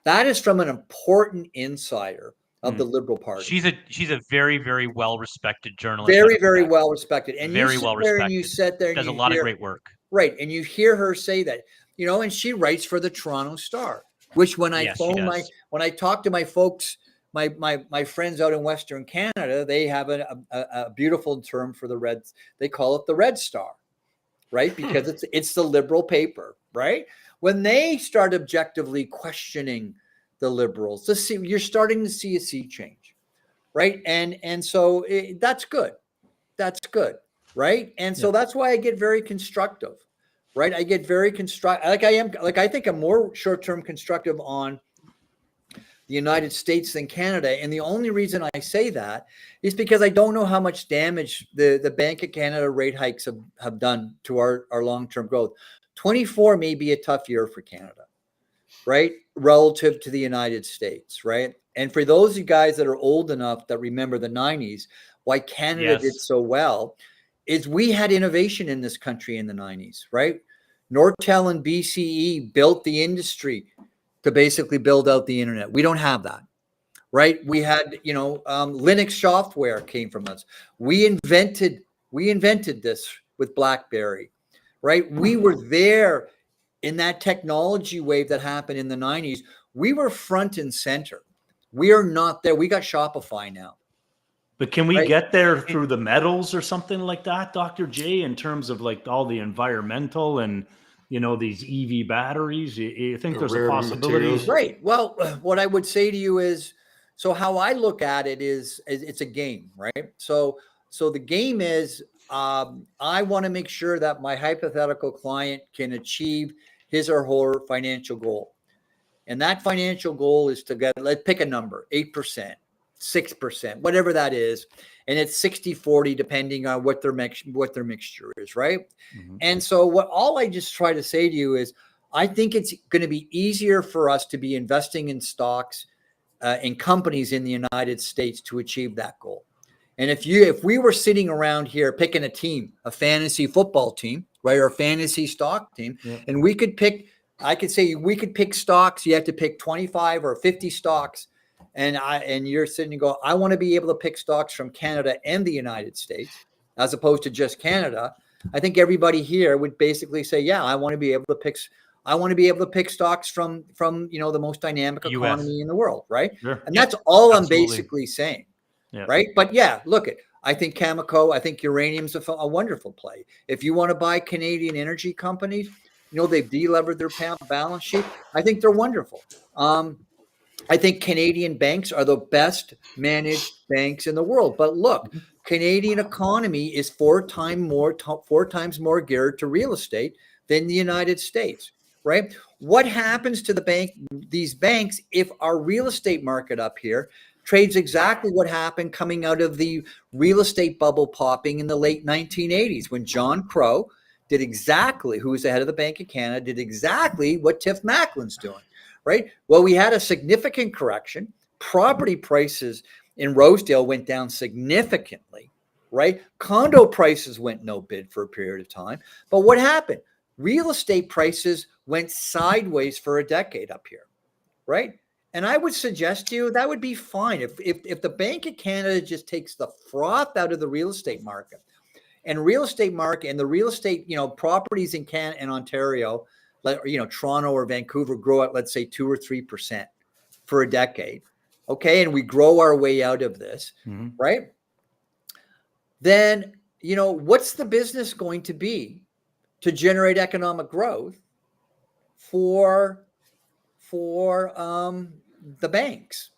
that is from an important insider of the Liberal Party. She's a very, very well respected journalist. Very, very well respected. And very well respected. You sit there and does a lot of great work. Right, and you hear her say that, and she writes for the Toronto Star, which when I when I talk to my folks, my friends out in Western Canada, they have a beautiful term for the Reds. They call it the Red Star, right? Because it's the Liberal paper, right? When they start objectively questioning the Liberals, you're starting to see a sea change, right? And so that's good. That's good, right? And so that's why I get very constructive, right? I get very constructive. I think I'm more short-term constructive on the United States than Canada. And the only reason I say that is because I don't know how much damage the Bank of Canada rate hikes have done to our long-term growth. 24 may be a tough year for Canada, right? Relative to the United States, right? And for those of you guys that are old enough that remember the 90s, why Canada did so well is we had innovation in this country in the 90s, right? Nortel and BCE built the industry to basically build out the internet. We don't have that, right? We had, Linux software came from us. We invented this with BlackBerry, right? We were there in that technology wave that happened in the 90s. We were front and center. We are not there. We got Shopify now. But can we get there through the metals or something like that, Dr. J, in terms of like all the environmental and, these EV batteries? You think there's a possibility? Materials. Right. Well, what I would say to you is, so how I look at it is it's a game, right? So the game is, I want to make sure that my hypothetical client can achieve his or her financial goal. And that financial goal is to let's pick a number, 8%, 6%, whatever that is. And it's 60-40, depending on what their mixture is, right? Mm-hmm. And so all I just try to say to you is, I think it's going to be easier for us to be investing in stocks, in companies in the United States to achieve that goal. And if we were sitting around here picking a team, a fantasy football team, right, or a fantasy stock team, and we could pick, I could say we could pick stocks. You have to pick 25 or 50 stocks. And you're sitting and go, I want to be able to pick stocks from Canada and the United States, as opposed to just Canada. I think everybody here would basically say, yeah, I want to be able to pick stocks from the most dynamic economy in the world, right? Sure. And that's all I'm basically saying, right? But I think Cameco, I think uranium's a wonderful play. If you want to buy Canadian energy companies, they've delevered their balance sheet. I think they're wonderful. I think Canadian banks are the best managed banks in the world. But look, Canadian economy is four times more geared to real estate than the United States, right? What happens to these banks if our real estate market up here trades exactly what happened coming out of the real estate bubble popping in the late 1980s, when John Crow did exactly, who was the head of the Bank of Canada, did exactly what Tiff Macklin's doing. Right. Well, we had a significant correction. Property prices in Rosedale went down significantly. Right. Condo prices went no bid for a period of time. But what happened? Real estate prices went sideways for a decade up here. Right. And I would suggest to you that would be fine if the Bank of Canada just takes the froth out of the real estate market, and the real estate, properties in Ontario, Toronto or Vancouver grow at, let's say, 2 or 3% for a decade. Okay. And we grow our way out of this, right? Then, what's the business going to be to generate economic growth for the banks,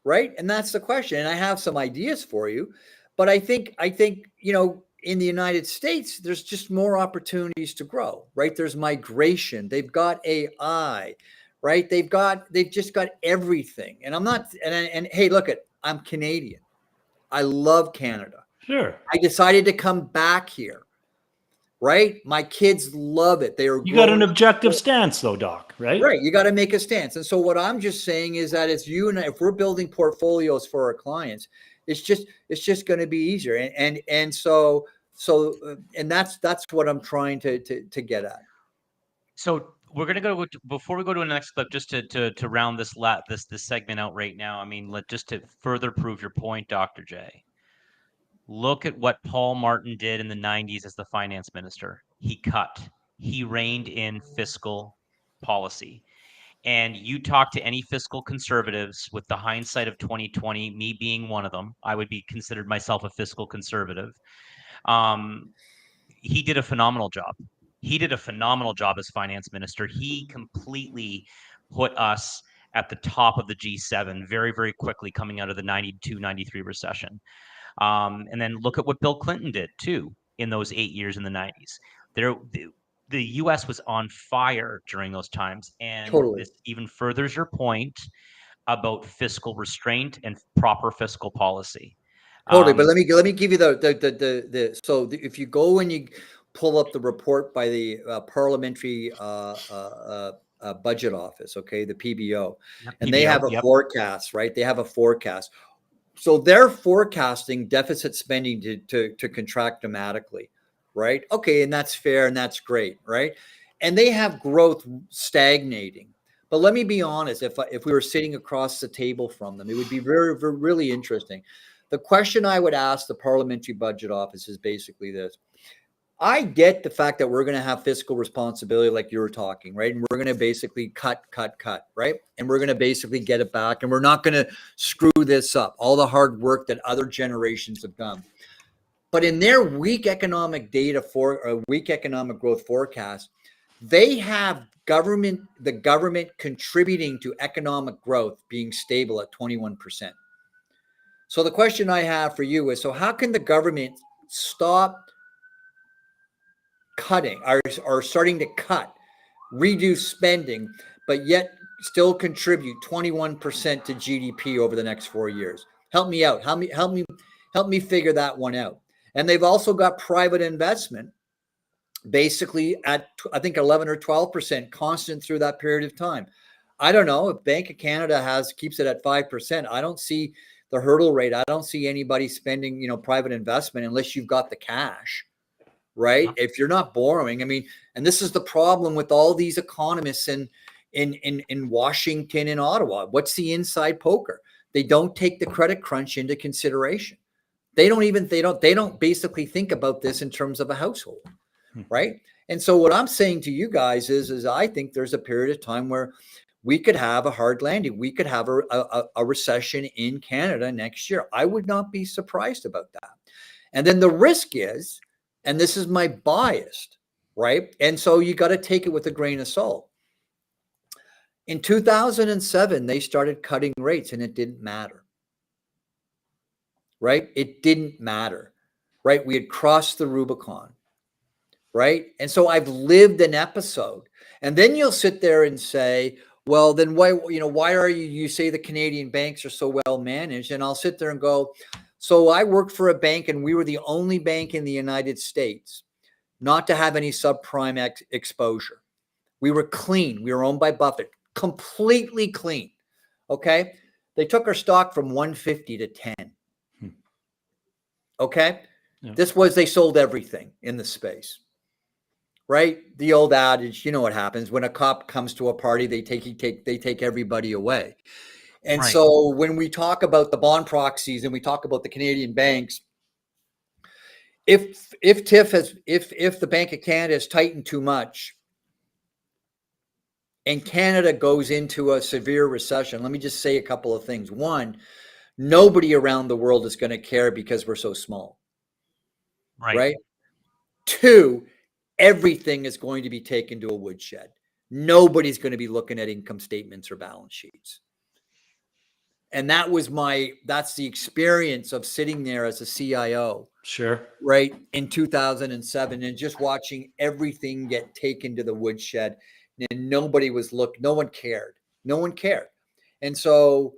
right? And that's the question. And I have some ideas for you, but I think in the United States, there's just more opportunities to grow, right? There's migration. They've got AI, right? They've just got everything. And I'm not. And hey, look, I'm Canadian. I love Canada. Sure. I decided to come back here, right? My kids love it. You got an objective stance, though, Doc, right? Right. You got to make a stance. And so what I'm just saying is that it's you and I, if we're building portfolios for our clients, it's just going to be easier. And so that's what I'm trying to get at. So we're going to go before we go to the next clip, just to round this segment out right now. I mean, just to further prove your point, Dr. J. Look at what Paul Martin did in the 90s as the finance minister. He reined in fiscal policy. And you talk to any fiscal conservatives with the hindsight of 2020, me being one of them, I would be considered myself a fiscal conservative. He did a phenomenal job. He did a phenomenal job as finance minister. He completely put us at the top of the G7 very, very quickly coming out of the 92-93 recession. And then look at what Bill Clinton did too in those 8 years in the 90s. The U.S. was on fire during those times, and this even furthers your point about fiscal restraint and proper fiscal policy. Totally, but let me give you so if you go and you pull up the report by the Parliamentary Budget Office, okay, the PBO, and they have a forecast, right? They have a forecast. So they're forecasting deficit spending to contract dramatically, right? Okay, and that's fair and that's great, right? And they have growth stagnating. But let me be honest, if we were sitting across the table from them, it would be very, very really interesting. The question I would ask the Parliamentary Budget Office is basically this. I get the fact that we're going to have fiscal responsibility like you were talking, right? And we're going to basically cut, right? And we're going to basically get it back. And we're not going to screw this up, all the hard work that other generations have done. But in their weak economic weak economic growth forecast, they have the government contributing to economic growth being stable at 21%. So the question I have for you is, so how can the government stop cutting or starting to reduce spending, but yet still contribute 21% to GDP over the next 4 years? Help me out. Help me figure that one out. And they've also got private investment basically at, I think, 11 or 12% constant through that period of time. I don't know if Bank of Canada keeps it at 5%. I don't see the hurdle rate. I don't see anybody spending, private investment unless you've got the cash, right? If you're not borrowing, I mean, and this is the problem with all these economists in Washington and Ottawa. What's the inside poker? They don't take the credit crunch into consideration. They don't basically think about this in terms of a household, right? And so what I'm saying to you guys is I think there's a period of time where we could have a hard landing. We could have a recession in Canada next year. I would not be surprised about that. And then the risk is, and this is my bias, right? And so you got to take it with a grain of salt. In 2007, they started cutting rates and it didn't matter, right? It didn't matter, right? We had crossed the Rubicon, right? And so I've lived an episode. And then you'll sit there and say, well, then why are you say the Canadian banks are so well managed? And I'll sit there and go, so I worked for a bank and we were the only bank in the United States not to have any subprime exposure. We were clean. We were owned by Buffett, completely clean. Okay. They took our stock from 150 to 10. Okay. Yeah. They sold everything in the space. Right? The old adage, you know what happens when a cop comes to a party, they take everybody away. And Right. so when we talk about the bond proxies and we talk about the Canadian banks, if the Bank of Canada has tightened too much and Canada goes into a severe recession, let me just say a couple of things. One, nobody around the world is going to care because we're so small, Right. right? Two, everything is going to be taken to a woodshed. Nobody's going to be looking at income statements or balance sheets. And that's the experience of sitting there as a CIO, Sure. right, in 2007, and just watching everything get taken to the woodshed. And no one cared. And so,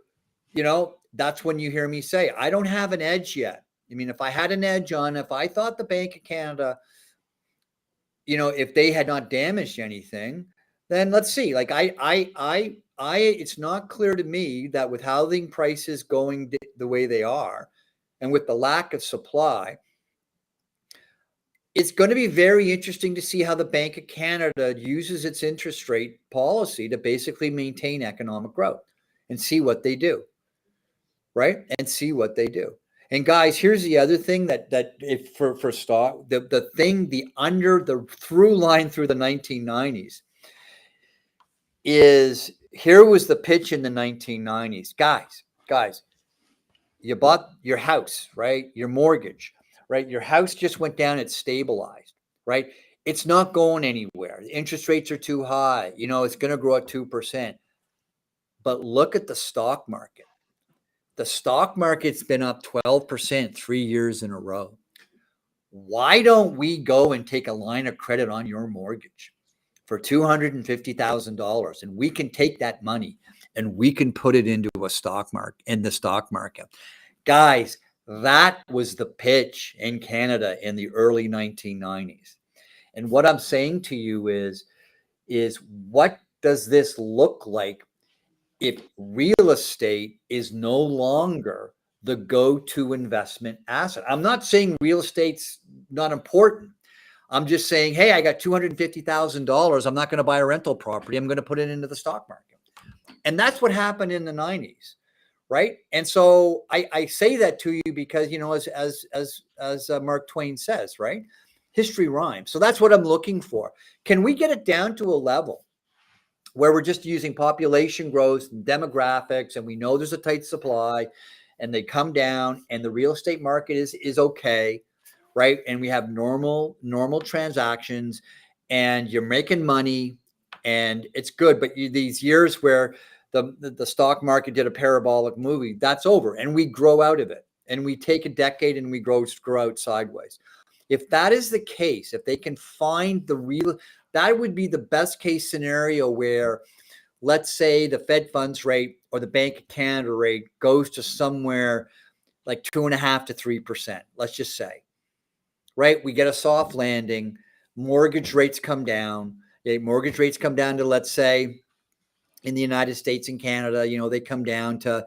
that's when you hear me say, I don't have an edge yet. I mean, if I had an edge if I thought the Bank of Canada, if they had not damaged anything, then let's see. Like it's not clear to me that with housing prices going the way they are, and with the lack of supply, it's going to be very interesting to see how the Bank of Canada uses its interest rate policy to basically maintain economic growth and see what they do. Right? And see what they do. And guys, here's the other thing that if for stock, the through line through the 1990s is, here was the pitch in the 1990s. Guys, you bought your house, right? Your mortgage, right? Your house just went down, it's stabilized, right? It's not going anywhere. The interest rates are too high. It's going to grow at 2%. But look at the stock market. The stock market's been up 12% 3 years in a row. Why don't we go and take a line of credit on your mortgage for $250,000, and we can take that money and we can put it into the stock market? Guys, that was the pitch in Canada in the early 1990s. And what I'm saying to you is what does this look like if real estate is no longer the go-to investment asset? I'm not saying real estate's not important. I'm just saying, hey, I got $250,000. I'm not going to buy a rental property. I'm going to put it into the stock market. And that's what happened in the 90s, right? And so I say that to you because, as Mark Twain says, right? History rhymes. So that's what I'm looking for. Can we get it down to a level where we're just using population growth and demographics, and we know there's a tight supply, and they come down, and the real estate market is okay, right? And we have normal transactions, and you're making money, and it's good. But these years where the stock market did a parabolic movie, that's over, and we grow out of it, and we take a decade, and we grow out sideways. If that is the case, if they can find that would be the best case scenario where, let's say, the Fed funds rate or the Bank of Canada rate goes to somewhere like 2.5% to 3%. Let's just say, right? We get a soft landing. Mortgage rates come down. Mortgage rates come down to, let's say, in the United States and Canada, they come down to,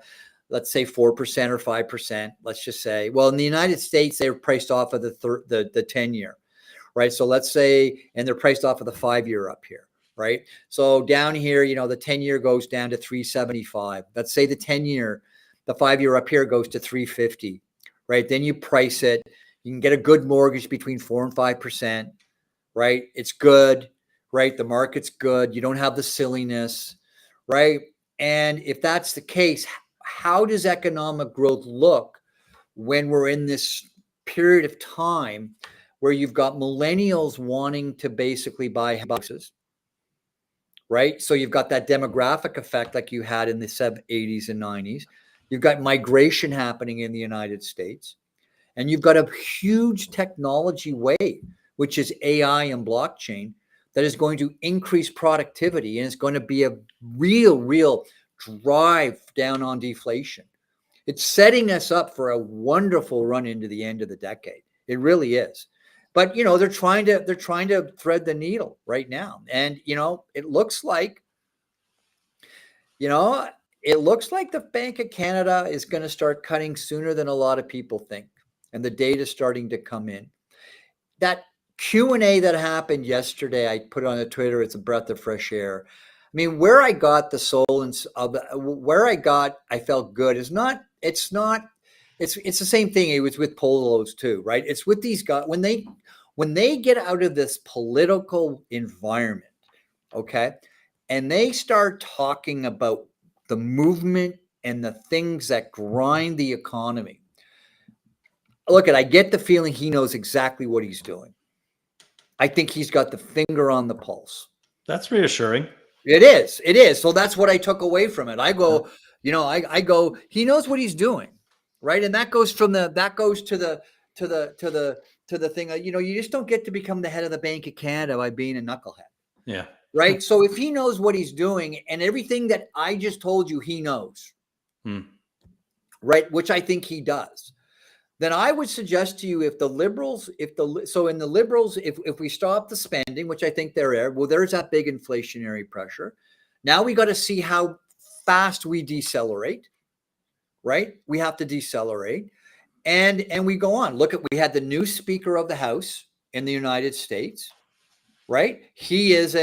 let's say, 4% or 5%. Let's just say, well, in the United States, they're priced off of the 10-year. Right. So let's say, and they're priced off of the 5-year up here. Right. So down here, the 10-year goes down to 375. Let's say the 5-year up here goes to 350. Right. Then you price it. You can get a good mortgage between 4% and 5%. Right. It's good. Right. The market's good. You don't have the silliness. Right. And if that's the case, how does economic growth look when we're in this period of time where you've got millennials wanting to basically buy houses, right? So you've got that demographic effect like you had in the 80s and 90s. You've got migration happening in the United States, and you've got a huge technology wave, which is AI and blockchain, that is going to increase productivity, and it's going to be a real drive down on deflation. It's setting us up for a wonderful run into the end of the decade. It really is. But they're trying to thread the needle right now, and it looks like the Bank of Canada is going to start cutting sooner than a lot of people think, and the data is starting to come in. That Q&A that happened yesterday, I put it on the Twitter. It's a breath of fresh air. mean, where I got the soul and where I felt good is not. It's the same thing. It was with polos too, right? It's with these guys when they get out of this political environment, okay, and they start talking about the movement and the things that grind the economy. Look, I get the feeling he knows exactly what he's doing. I think he's got the finger on the pulse. That's reassuring. It is. It is. So that's what I took away from it. I go, I go, he knows what he's doing. Right. And that goes to the thing, you just don't get to become the head of the Bank of Canada by being a knucklehead. Yeah. Right. So if he knows what he's doing and everything that I just told you, he knows. Right. Which I think he does. Then I would suggest to you, if we stop the spending, which I think there's that big inflationary pressure. Now we got to see how fast we decelerate, right? We have to decelerate, and we go on. We had the new Speaker of the House in the United States, right? He is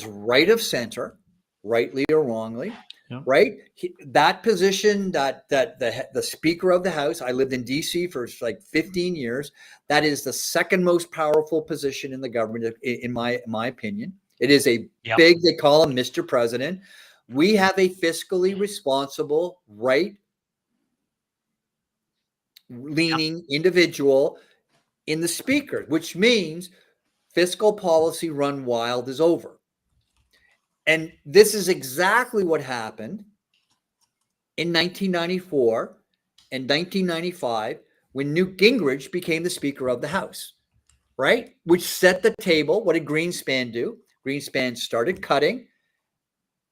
right of center, rightly or wrongly. Yeah. Right. That position, that the Speaker of the House, I lived in DC for like 15 years. That is the second most powerful position in the government, in my opinion. It is a big, they call him Mr. President. We have a fiscally responsible, right-leaning individual in the Speaker, which means fiscal policy run wild is over. And this is exactly what happened in 1994 and 1995 when Newt Gingrich became the Speaker of the House, right? Which set the table. What did Greenspan do? Greenspan started cutting,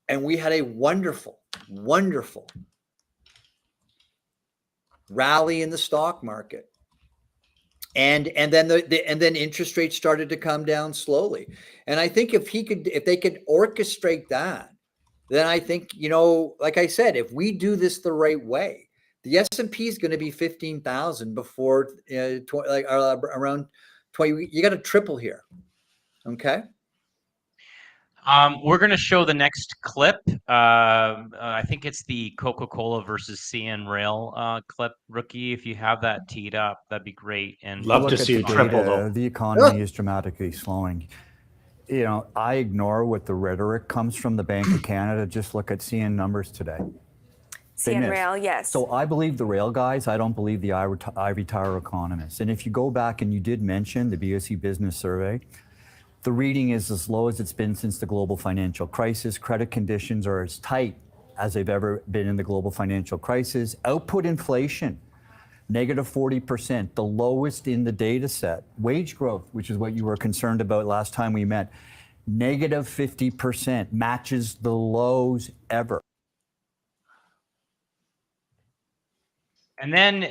and we had a wonderful, wonderful rally in the stock market. And then interest rates started to come down slowly. And I think if they could orchestrate that, then I think, like I said, if we do this the right way, the S&P is going to be 15,000 before around 20. You got to triple here. Okay. We're going to show the next clip. I think it's the Coca-Cola versus CN Rail clip. Rookie, if you have that teed up, that'd be great. And love to see it triple, though. The economy is dramatically slowing. I ignore what the rhetoric comes from the Bank of Canada. Just look at CN numbers today. CN Rail, yes. So I believe the rail guys. I don't believe the ivory tower economists. And if you go back, and you did mention the BSC Business Survey, the reading is as low as it's been since the global financial crisis. Credit conditions are as tight as they've ever been in the global financial crisis. Output inflation, negative 40%, the lowest in the data set. Wage growth, which is what you were concerned about last time we met, negative 50%, matches the lows ever. And then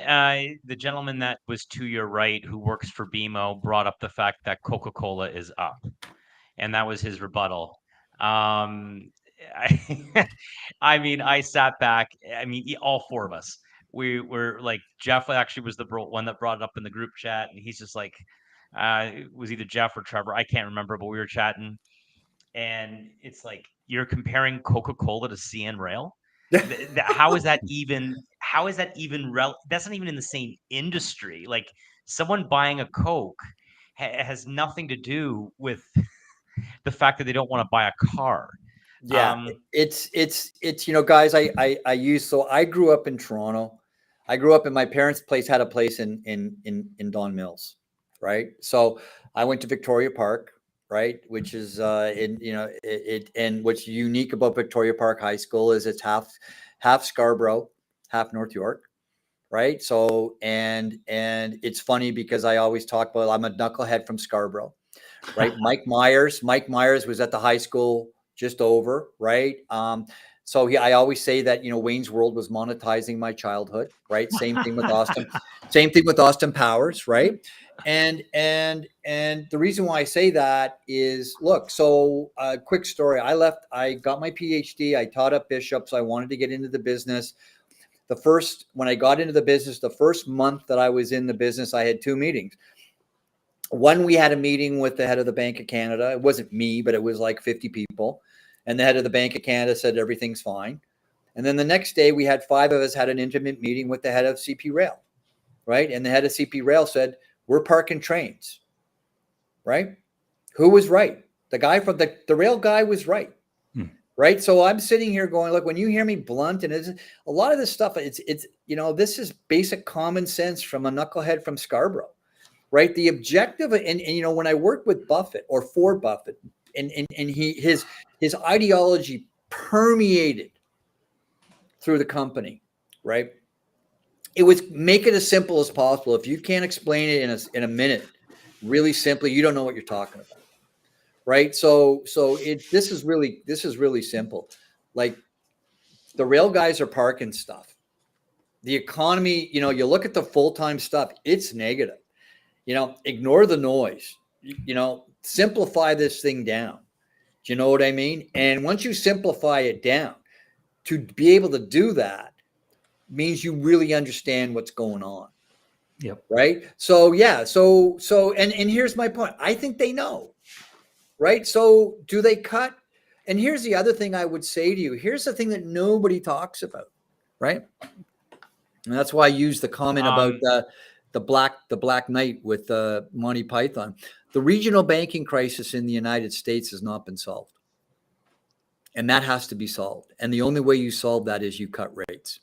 the gentleman that was to your right, who works for BMO, brought up the fact that Coca-Cola is up, and that was his rebuttal. I mean, I sat back. I mean, all four of us. We were like, Jeff actually was the one that brought it up in the group chat, and he's just like, it was either Jeff or Trevor. I can't remember, but we were chatting, and it's like, you're comparing Coca-Cola to CN Rail. How is that even that's not even in the same industry. Like, someone buying a Coke has nothing to do with the fact that they don't want to buy a car. Yeah, it's guys, I grew up in Toronto. I grew up, and my parents' place had a place in Don Mills, right? So I went to Victoria Park, right, which is and what's unique about Victoria Park High School is it's half Scarborough, half North York, right? So and it's funny because I always talk about, I'm a knucklehead from Scarborough, right? Mike Myers was at the high school just over, right? So I always say that, Wayne's World was monetizing my childhood, right? Same thing with Austin Powers, right? And the reason why I say that is, look, so a quick story. I got my PhD. I taught at Bishop's. I wanted to get into the business. When I got into the business, the first month that I was in the business, I had 2 meetings. One, we had a meeting with the head of the Bank of Canada. It wasn't me, but it was like 50 people. And the head of the Bank of Canada said everything's fine. And then the next day, we had 5 of us had an intimate meeting with the head of CP Rail, right? And the head of CP Rail said, we're parking trains, right? Who was right? The guy from the rail guy was right. Right. So I'm sitting here going, look, when you hear me blunt, and it's a lot of this stuff, it's, this is basic common sense from a knucklehead from Scarborough, right? The objective, and when I worked with Buffett or for Buffett, and his ideology permeated through the company, right? It was make it as simple as possible. If you can't explain it in a minute, really simply, you don't know what you're talking about. Right. So this is really simple. Like the rail guys are parking stuff. The economy, you look at the full-time stuff, it's negative. Ignore the noise, simplify this thing down. Do you know what I mean? And once you simplify it down, to be able to do that means you really understand what's going on. Yep. Right. So, yeah. So, and here's my point. I think they know. Right. So do they cut? And here's the other thing I would say to you. Here's the thing that nobody talks about. Right. And that's why I used the comment about the Black Knight with Monty Python. The regional banking crisis in the United States has not been solved. And that has to be solved. And the only way you solve that is you cut rates.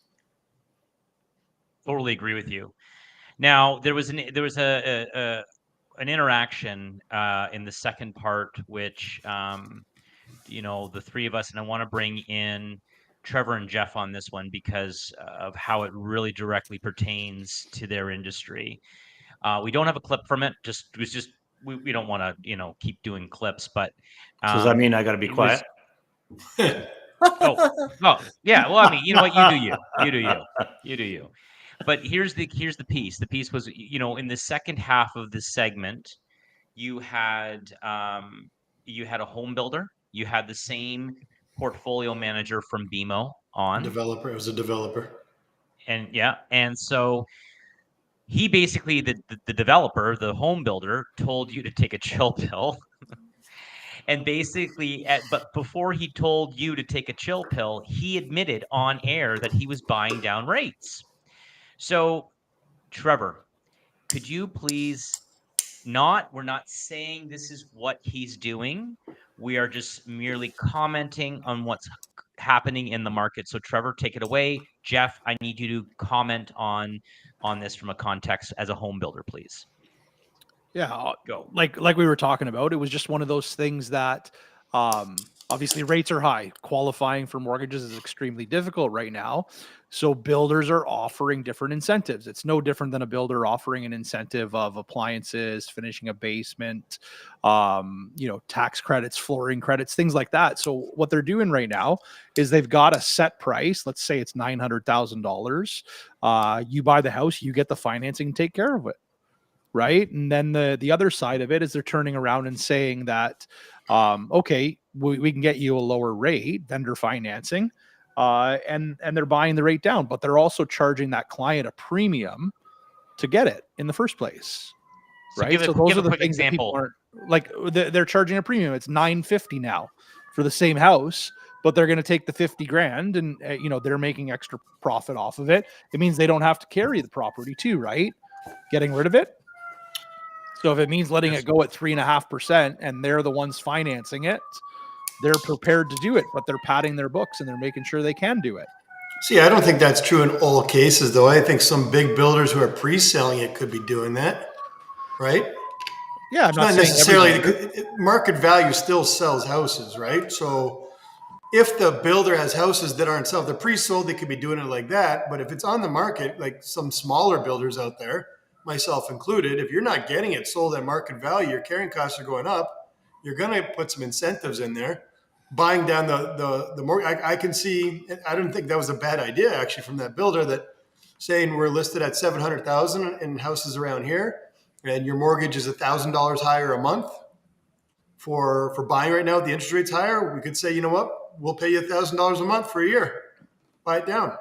Totally agree with you. Now, there was an interaction in the second part, which the three of us, and I want to bring in Trevor and Jeff on this one because of how it really directly pertains to their industry. We don't have a clip from it. We don't want to keep doing clips, but So does that mean I got to be quiet? Oh, yeah. Well, I mean, you know what? You do you. But here's the piece. The piece was, in the second half of this segment, you had a home builder. You had the same portfolio manager from BMO on. Developer. It was a developer. And yeah, and so he basically, the developer, the home builder, told you to take a chill pill. And basically, but before he told you to take a chill pill, he admitted on air that he was buying down rates. So, Trevor, could you please we're not saying this is what he's doing. We are just merely commenting on what's happening in the market. So, Trevor, take it away. Jeff, I need you to comment on this from a context as a home builder, please. Yeah, Go. like we were talking about, it was just one of those things that obviously rates are high. Qualifying for mortgages is extremely difficult right now. So builders are offering different incentives. It's no different than a builder offering an incentive of appliances, finishing a basement, tax credits, flooring credits, things like that. So what they're doing right now is they've got a set price. Let's say it's $900,000. You buy the house, you get the financing and take care of it. Right. And then the other side of it is they're turning around and saying that, okay, we can get you a lower rate, vendor financing, and they're buying the rate down, but they're also charging that client a premium to get it in the first place. Right. So those are the things that people aren't like, they're charging a premium. It's $950 now for the same house, but they're going to take the $50,000 and, they're making extra profit off of it. It means they don't have to carry the property too, right? Getting rid of it. So if it means letting it go at 3.5% and they're the ones financing it, they're prepared to do it, but they're padding their books and they're making sure they can do it. See, I don't think that's true in all cases, though. I think some big builders who are pre-selling it could be doing that, right? Yeah, it's not necessarily market value still sells houses, right? So if the builder has houses that aren't sold, they're pre-sold, they could be doing it like that. But if it's on the market, like some smaller builders out there, myself included, if you're not getting it sold at market value, your carrying costs are going up, you're going to put some incentives in there, buying down the mortgage. I can see, I don't think that was a bad idea actually from that builder, that saying we're listed at $700,000 in houses around here and your mortgage is $1,000 higher a month for buying right now, the interest rate's higher. We could say, you know what, we'll pay you $1,000 a month for a year, buy it down.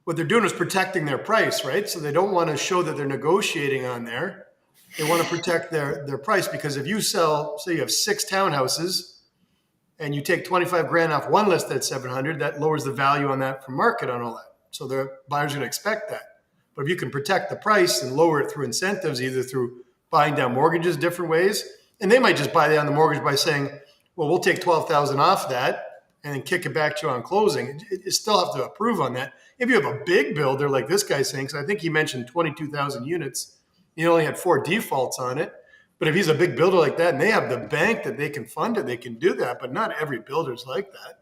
What they're doing is protecting their price, right? So they don't want to show that they're negotiating on there. They want to protect their price, because if you sell, say you have 6 townhouses and you take 25 grand off one list at 700, that lowers the value on that from market on all that. So the buyer's going to expect that. But if you can protect the price and lower it through incentives, either through buying down mortgages different ways, and they might just buy down the mortgage by saying, well, we'll take 12,000 off that and then kick it back to you on closing. You still have to approve on that. If you have a big builder like this guy's saying, so I think he mentioned 22,000 units, he only had 4 defaults on it. But if he's a big builder like that and they have the bank that they can fund it, they can do that. But not every builder's like that.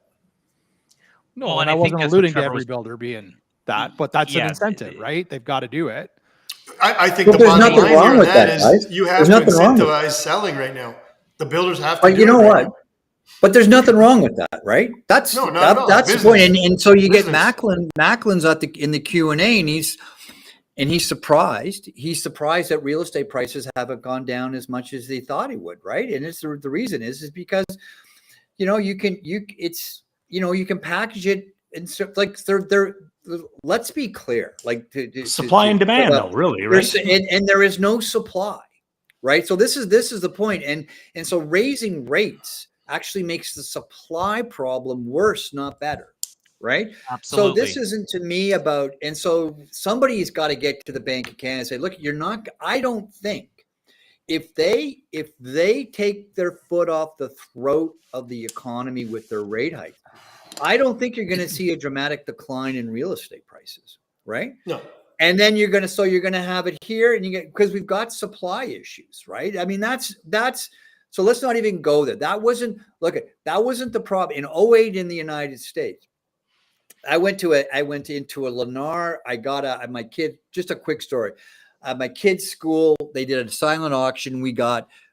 No, Well, and and I I think wasn't that's what alluding to Trevor every was. builder being that, but that's an Yeah, incentive, right? They've got to do it. I think But the there's bottom nothing line wrong here on with that that, is guys. you have There's to nothing wrong with incentivize selling right now. The builders have to But do you know it right what? now. But there's nothing wrong with that, right? That's No, not at all. that's the Business. point. And so you get Business. Macklin's at in the Q&A, and he's surprised. He's surprised that real estate prices haven't gone down as much as they thought he would, right? And it's the reason is because you can package it and so like they're let's be clear, like Supply and demand, though, really, right? and there is no supply, right? So this is the point, and so raising rates actually makes the supply problem worse, not better, right? So this Absolutely. isn't to me about, and so somebody's got to get to the Bank of Canada and say, look, you're not. I don't think if they take their foot off the throat of the economy with their rate hike, I don't think you're going to see a dramatic decline in real estate prices, right? No. And then you're going to have it here, and because we've got supply issues, right? I mean, that's so let's not even go there. That wasn't the problem in 2008 in the United States. I went into a Lennar. I got my kid, just a quick story. My kid's school, they did a silent auction.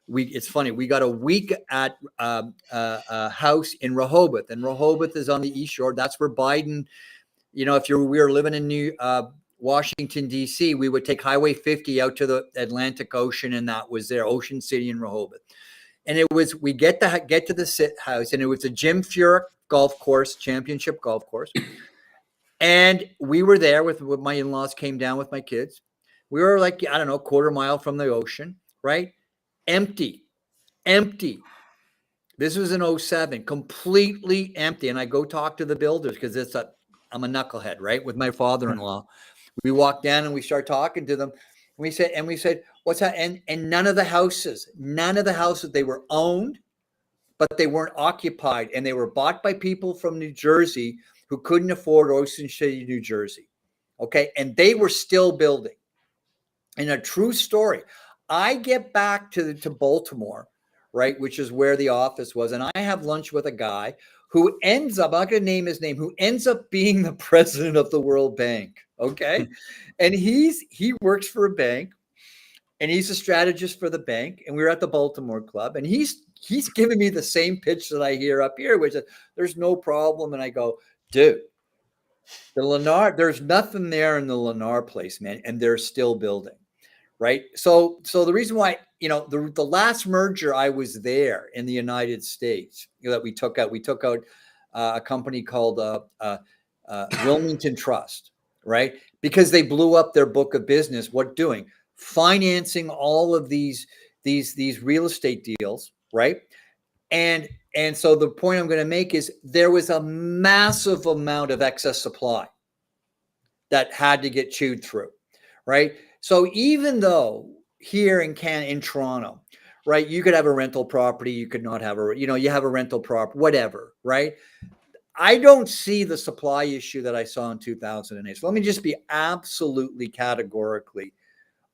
It's funny. We got a week at a house in Rehoboth, and Rehoboth is on the East Shore. That's where Biden, if we were living in Washington, D.C., we would take Highway 50 out to the Atlantic Ocean, and that was there, Ocean City in Rehoboth. And we get to the house, and it was a Jim Furyk golf course, championship golf course. And we were there with my in-laws, came down with my kids. We were like, I don't know, a quarter mile from the ocean, right? Empty. This was in 2007, completely empty. And I go talk to the builders because I'm a knucklehead, right? With my father-in-law. We walked down and we start talking to them. We said, what's that? And none of the houses, they were owned, but they weren't occupied. And they were bought by people from New Jersey who couldn't afford Ocean City, New Jersey. Okay. And they were still building. And a true story. I get back to Baltimore, right, which is where the office was. And I have lunch with a guy who ends up, I'm not going to name his name, who ends up being the president of the World Bank. Okay. And he works for a bank, and he's a strategist for the bank. And we were at the Baltimore Club, and he's giving me the same pitch that I hear up here, which is there's no problem. And I go, dude, the Lennar, there's nothing there in the Lennar place, man. And they're still building. Right. So the reason why, the last merger I was there in the United States that we took out a company called Wilmington Trust. Right. Because they blew up their book of business. What doing? Financing all of these real estate deals. Right. And so the point I'm going to make is there was a massive amount of excess supply that had to get chewed through. Right. So even though here in Toronto, right, you could have a rental property, you could not have you have a rental property, whatever, right? I don't see the supply issue that I saw in 2008. So let me just be absolutely categorically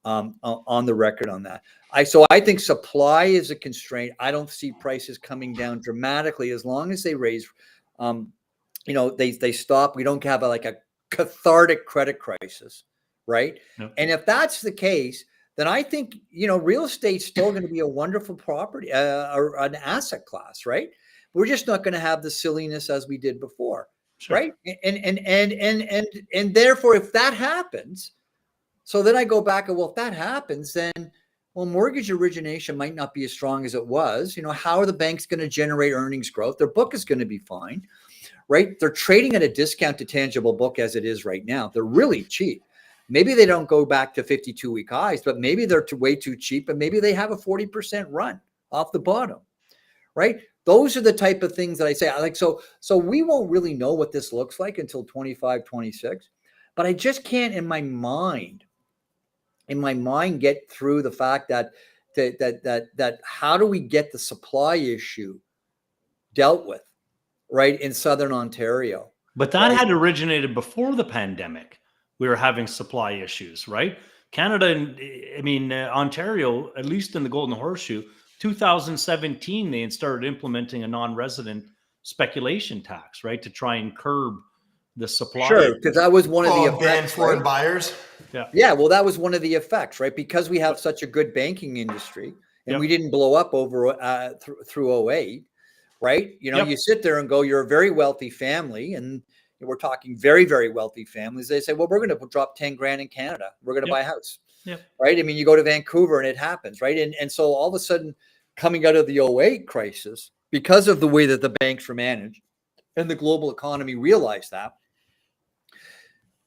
on the record on that. I think supply is a constraint. I don't see prices coming down dramatically as long as they raise, they stop. We don't have a cathartic credit crisis. Right. Yep. And if that's the case, then I think, real estate's still going to be a wonderful property, or an asset class. Right. We're just not going to have the silliness as we did before. Sure. Right. And therefore, if that happens, so then I go back and, if that happens, then, mortgage origination might not be as strong as it was. How are the banks going to generate earnings growth? Their book is going to be fine. Right. They're trading at a discount to tangible book as it is right now. They're really cheap. Maybe they don't go back to 52-week highs, but maybe they're way too cheap, and maybe they have a 40% run off the bottom, right? Those are the type of things that I say. I like, so we won't really know what this looks like until 25, 26, but I just can't in my mind get through the fact that how do we get the supply issue dealt with, right, in Southern Ontario? But that right? had originated before the pandemic. We were having supply issues, right? Canada and Ontario, at least in the Golden Horseshoe, 2017, they had started implementing a non-resident speculation tax, right, to try and curb the supply. Sure, because that was one of the ban effects, foreign right? buyers. Yeah, well, that was one of the effects, right? Because we have such a good banking industry, and we didn't blow up over through 08, right? You know, you sit there and go, you're a very wealthy family, and we're talking very, very wealthy families. They say, well, we're going to drop 10 grand in Canada. We're going to buy a house, right? I mean, you go to Vancouver and it happens, right? And so all of a sudden, coming out of the 08 crisis, because of the way that the banks were managed and the global economy realized that,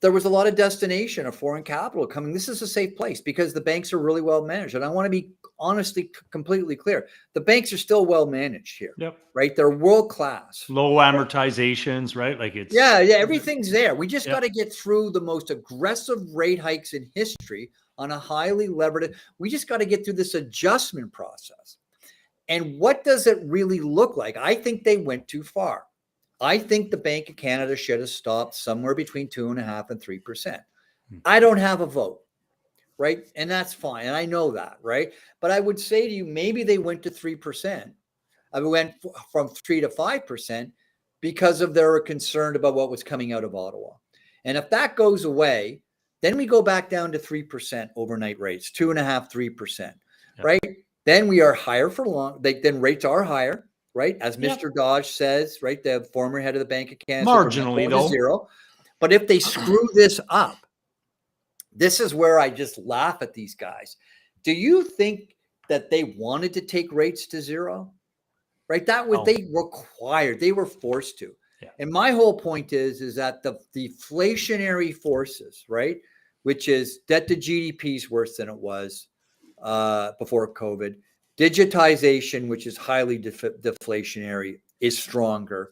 there was a lot of destination of foreign capital coming. This is a safe place because the banks are really well managed. And I want to be honestly, completely clear. The banks are still well managed here, right? They're world-class. Low amortizations, right? Like it's... Yeah, everything's there. We just got to get through the most aggressive rate hikes in history on a highly levered. We just got to get through this adjustment process. And what does it really look like? I think they went too far. I think the Bank of Canada should have stopped somewhere between 2.5% and 3%. I don't have a vote, right? And that's fine. And I know that, right? But I would say to you, maybe they went to 3%. I went from 3 to 5% because of their concern about what was coming out of Ottawa. And if that goes away, then we go back down to 3% overnight rates, 2.5%, 3%, right? Then we are higher for long. Then rates are higher. Right, as Mr. Dodge says, right, the former head of the Bank of Canada, marginally though, zero. But if they screw this up, this is where I just laugh at these guys. Do you think that they wanted to take rates to zero? Right, that was they required, they were forced to. And my whole point is that the deflationary forces, right, which is debt to GDP is worse than it was before COVID. Digitization, which is highly deflationary, is stronger.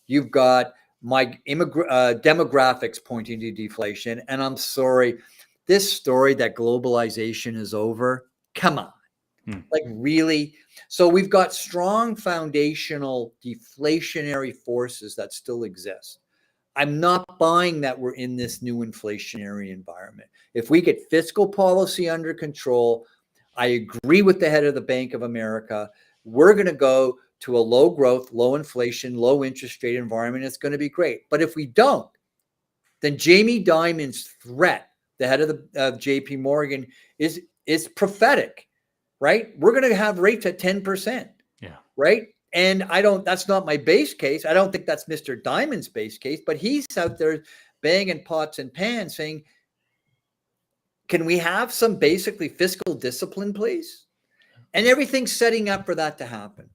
You've got my demographics pointing to deflation. And I'm sorry, this story that globalization is over, come on. Like really? So we've got strong foundational deflationary forces that still exist. I'm not buying that we're in this new inflationary environment. If we get fiscal policy under control, I agree with the head of the Bank of America. We're going to go to a low growth, low inflation, low interest rate environment. It's going to be great. But if we don't, then Jamie Dimon's threat, the head of the JP Morgan, is prophetic, right? We're going to have rates at 10%, right? And that's not my base case. I don't think that's Mr. Dimon's base case, but he's out there banging pots and pans saying, can we have some basically fiscal discipline, please? And everything's setting up for that to happen.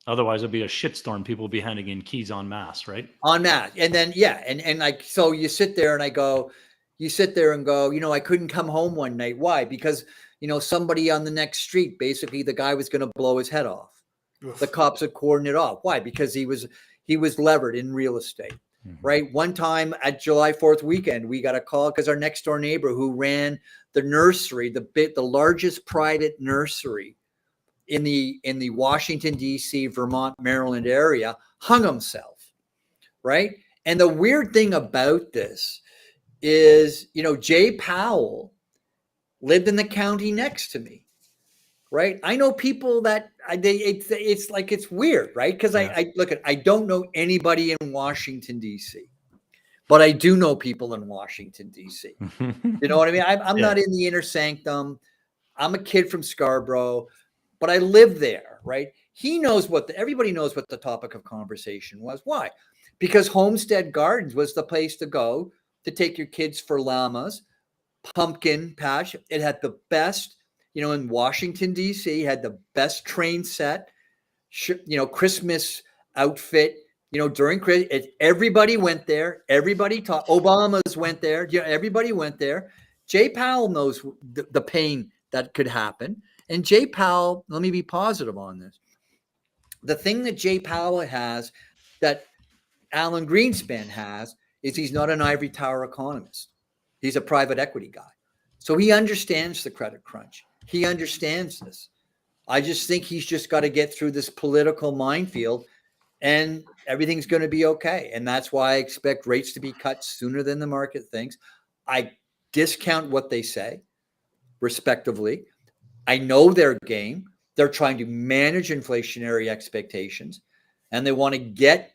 Otherwise, it'd be a shitstorm. People will be handing in keys en masse, right? En masse. And then, and like, so you sit there and go, you know, I couldn't come home one night. Why? Because, you know, somebody on the next street, basically the guy was going to blow his head off. Oof. The cops had cordoned it off. Why? Because he was levered in real estate. Right. One time at July 4th weekend, we got a call because our next door neighbor who ran the nursery, the largest private nursery in the Washington, D.C., Vermont, Maryland area, hung himself. Right. And the weird thing about this is, you know, Jay Powell lived in the county next to me. Right. I know people that it's like, it's weird, right? Because I don't know anybody in Washington, D.C., but I do know people in Washington, D.C. You know what I mean? I'm not in the inner sanctum. I'm a kid from Scarborough, but I live there, right? Everybody knows what the topic of conversation was. Why? Because Homestead Gardens was the place to go to take your kids for llamas, pumpkin patch. It had the best, you know, in Washington, D.C., had the best train set, you know, Christmas outfit, You know, during everybody went there. Everybody talked. Obama's went there. Yeah, everybody went there. Jay Powell knows the pain that could happen. And Jay Powell, let me be positive on this. The thing that Jay Powell has that Alan Greenspan has is he's not an ivory tower economist. He's a private equity guy. So he understands the credit crunch. He understands this. I just think he's just got to get through this political minefield and everything's going to be okay. And that's why I expect rates to be cut sooner than the market thinks. I discount what they say, respectively. I know their game. They're trying to manage inflationary expectations, and they want to get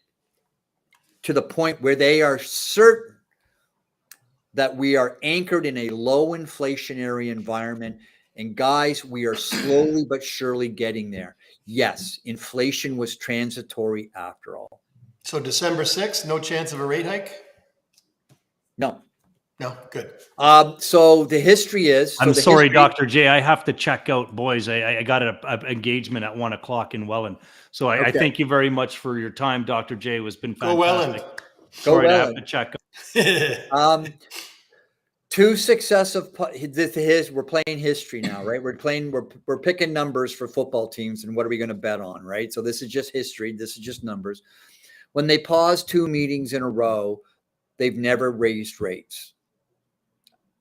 to the point where they are certain that we are anchored in a low inflationary environment. And guys, we are slowly but surely getting there. Yes, inflation was transitory after all. So December 6th, no chance of a rate hike? No. No, good. So the history is. I'm sorry, Dr. J. I have to check out, boys. I got an engagement at 1:00 in Welland. So I thank you very much for your time, Dr. J. It has been fantastic. Go Welland. Sorry to have to check out. Two successive. We're playing history now, right? We're picking numbers for football teams, and what are we going to bet on, right? So this is just history. This is just numbers. When they pause 2 meetings in a row, they've never raised rates.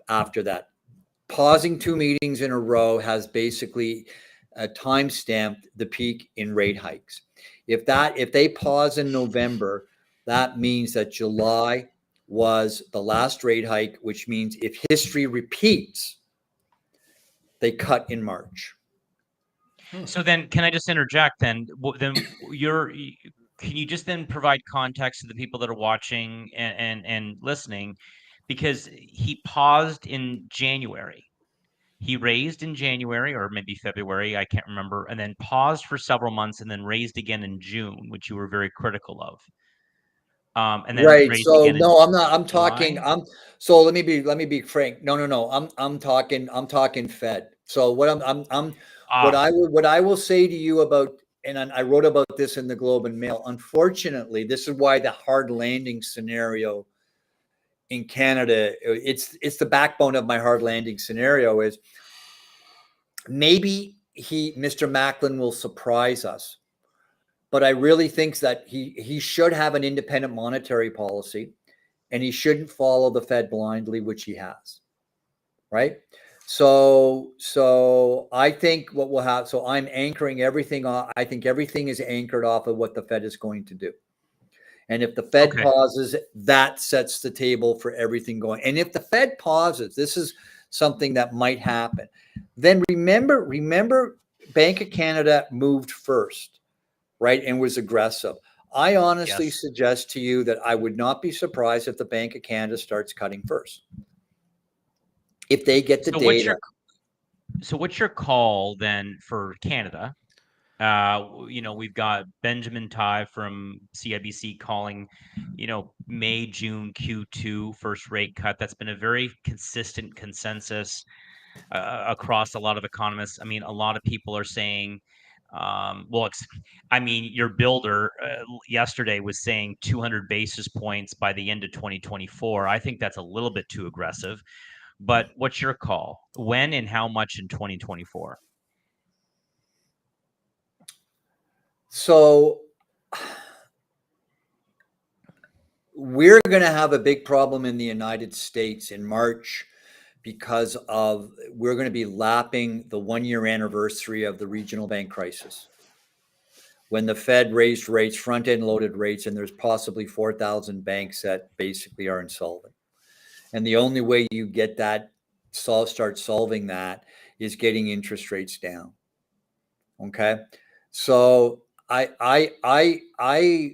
After that, pausing 2 meetings in a row has basically time-stamped the peak in rate hikes. If they pause in November, that means that July was the last rate hike, which means if history repeats, they cut in March. So then, can I just interject? Then can you just then provide context to the people that are watching and listening? Because he paused in January. He raised in January or maybe February, I can't remember, and then paused for several months and then raised again in June, which you were very critical of. And then right. raised So again no, in I'm not. I'm talking. July. So let me be frank. No. I'm talking Fed. So what what I will say to you about, and I wrote about this in the Globe and Mail. Unfortunately, this is why the hard landing scenario in Canada, it's the backbone of my hard landing scenario. Is maybe Mr. Macklin will surprise us, but I really think that he should have an independent monetary policy, and he shouldn't follow the Fed blindly, which he has. Right. So I think what we'll have. So I'm anchoring everything on. I think everything is anchored off of what the Fed is going to do. And if the Fed pauses, that sets the table for everything going. And if the Fed pauses, this is something that might happen. Then remember, Bank of Canada moved first, right, and was aggressive. I honestly suggest to you that I would not be surprised if the Bank of Canada starts cutting first. If they get the data. What's your call then for Canada? We've got Benjamin Tai from CIBC calling, May, June Q2 first rate cut. That's been a very consistent consensus across a lot of economists. I mean, a lot of people are saying, your builder yesterday was saying 200 basis points by the end of 2024. I think that's a little bit too aggressive. But what's your call? When and how much in 2024? So we're going to have a big problem in the United States in March because we're going to be lapping the 1-year anniversary of the regional bank crisis, when the Fed raised rates, front-end loaded rates, and there's possibly 4,000 banks that basically are insolvent. And the only way you get that, start solving that, is getting interest rates down. Okay, so I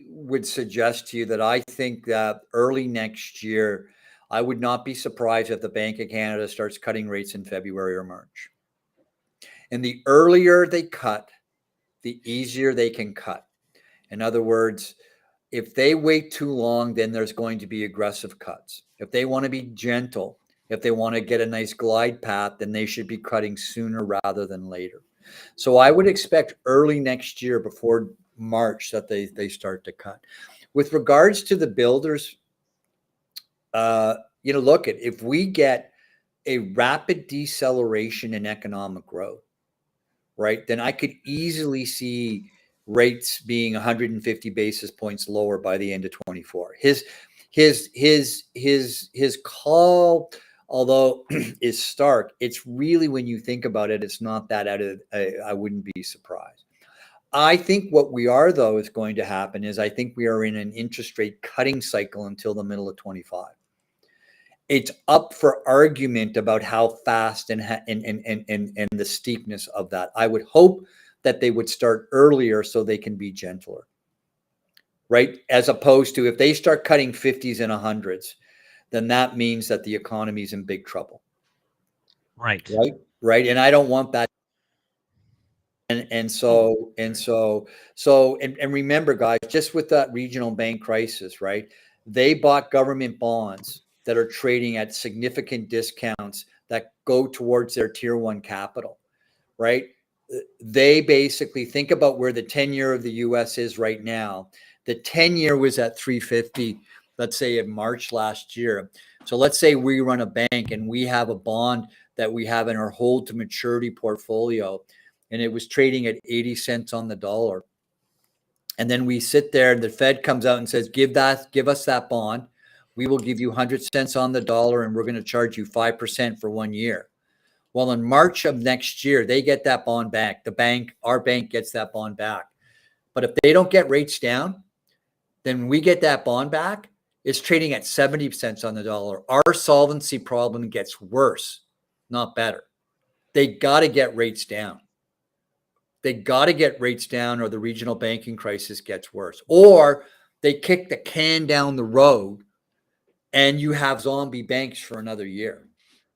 would suggest to you that I think that early next year, I would not be surprised if the Bank of Canada starts cutting rates in February or March. And the earlier they cut, the easier they can cut. In other words, if they wait too long, then there's going to be aggressive cuts. If they want to be gentle, if they want to get a nice glide path, then they should be cutting sooner rather than later. So I would expect early next year, before March, that they start to cut. with regards to the builders, look at, if we get a rapid deceleration in economic growth, right, then I could easily see rates being 150 basis points lower by the end of 24. His call, although is stark, it's really, when you think about it, it's not that out of, I wouldn't be surprised. I think what we are, though, is going to happen is I think we are in an interest rate cutting cycle until the middle of 25. It's up for argument about how fast and the steepness of that. I would hope that they would start earlier so they can be gentler, right? As opposed to, if they start cutting 50s and 100s, then that means that the economy is in big trouble. Right. Right. And I don't want that. And remember, guys, just with that regional bank crisis, right? They bought government bonds that are trading at significant discounts that go towards their tier 1 capital, right? They basically, think about where the 10-year of the US is right now. The 10-year was at 350, let's say in March last year. So let's say we run a bank and we have a bond that we have in our hold to maturity portfolio, and it was trading at 80 cents on the dollar. And then we sit there and the Fed comes out and says, give us that bond. We will give you 100 cents on the dollar and we're going to charge you 5% for 1 year. Well, in March of next year, they get that bond back. Our bank gets that bond back. But if they don't get rates down, then we get that bond back. It's trading at 70 cents on the dollar. Our solvency problem gets worse, not better. They got to get rates down. They got to get rates down, or the regional banking crisis gets worse. Or they kick the can down the road and you have zombie banks for another year.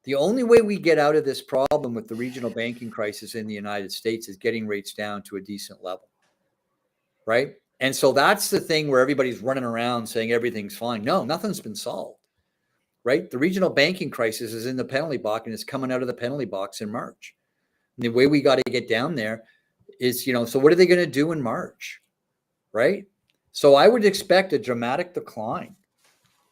The only way we get out of this problem with the regional banking crisis in the United States is getting rates down to a decent level, right? And so that's the thing where everybody's running around saying everything's fine. No, nothing's been solved, right? The regional banking crisis is in the penalty box, and it's coming out of the penalty box in March. And the way we got to get down there is, so what are they going to do in March, right? So I would expect a dramatic decline,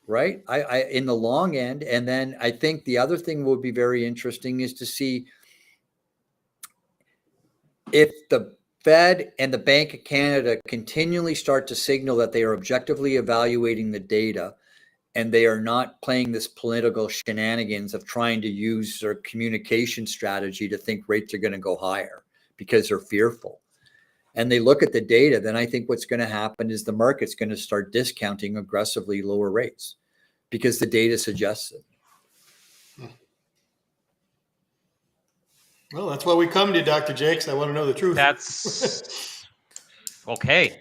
right? I in the long end. And then I think the other thing would be very interesting is to see if the Fed and the Bank of Canada continually start to signal that they are objectively evaluating the data and they are not playing this political shenanigans of trying to use their communication strategy to think rates are going to go higher because they're fearful. And they look at the data, then I think what's going to happen is the market's going to start discounting aggressively lower rates because the data suggests it. Well, that's why we come to you, Dr. Jakes. I want to know the truth. That's okay.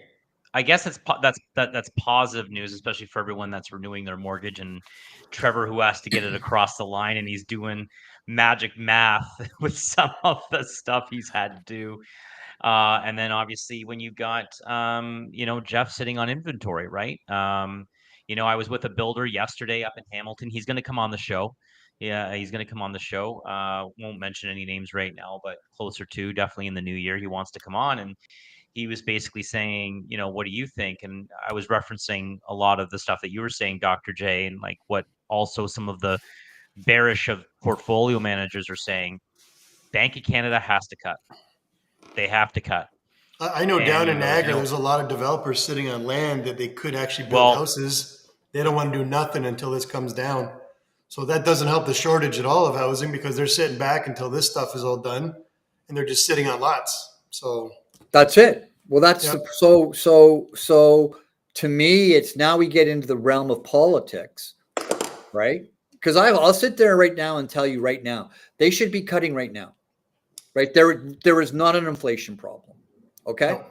I guess that's positive news, especially for everyone that's renewing their mortgage, and Trevor, who has to get it across the line, and he's doing magic math with some of the stuff he's had to do. And then obviously when you got Jeff sitting on inventory, right? I was with a builder yesterday up in Hamilton. He's going to come on the show. Yeah, he's going to come on the show. Won't mention any names right now, but closer to, definitely in the new year, he wants to come on. And he was basically saying, what do you think? And I was referencing a lot of the stuff that you were saying, Dr. J, and like what also some of the bearish of portfolio managers are saying. Bank of Canada has to cut. They have to cut. I know down in Niagara, there's a lot of developers sitting on land that they could actually build houses. They don't want to do nothing until this comes down. So that doesn't help the shortage at all of housing because they're sitting back until this stuff is all done and they're just sitting on lots. So that's it. Well, that's so to me, it's now we get into the realm of politics, right? Because I'll sit there right now and tell you right now, they should be cutting right now, right? There is not an inflation problem. Okay. No.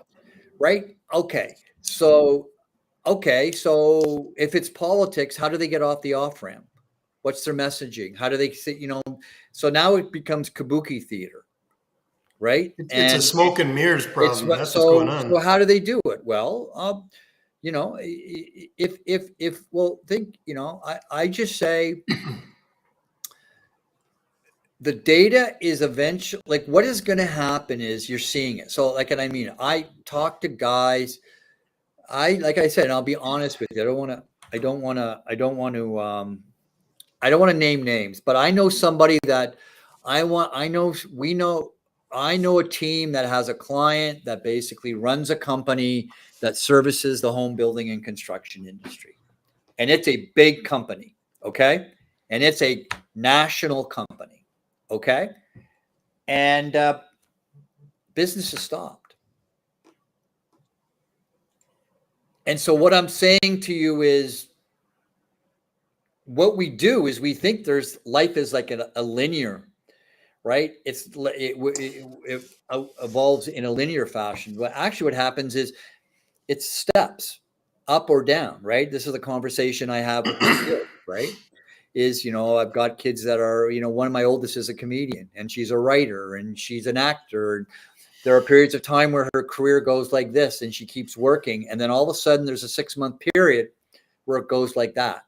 Right. Okay. So if it's politics, how do they get off the off ramp? What's their messaging? How do they say, so now it becomes kabuki theater, right? It's a smoke and mirrors problem. That's what's going on. So how do they do it? Well, I just say the data is eventually, like, what is going to happen is you're seeing it. So I talk to guys, like I said, and I'll be honest with you. I don't want to name names, but I know somebody that I know a team that has a client that basically runs a company that services the home building and construction industry. And it's a big company, okay? And it's a national company, okay? And business has stopped. And so what I'm saying to you is, what we do is we think life is like a linear, right? It evolves in a linear fashion. But actually what happens is it's steps up or down, right? This is the conversation I have with my kids, right? Is, I've got kids that are, one of my oldest is a comedian and she's a writer and she's an actor. There are periods of time where her career goes like this and she keeps working. And then all of a sudden there's a 6-month period where it goes like that.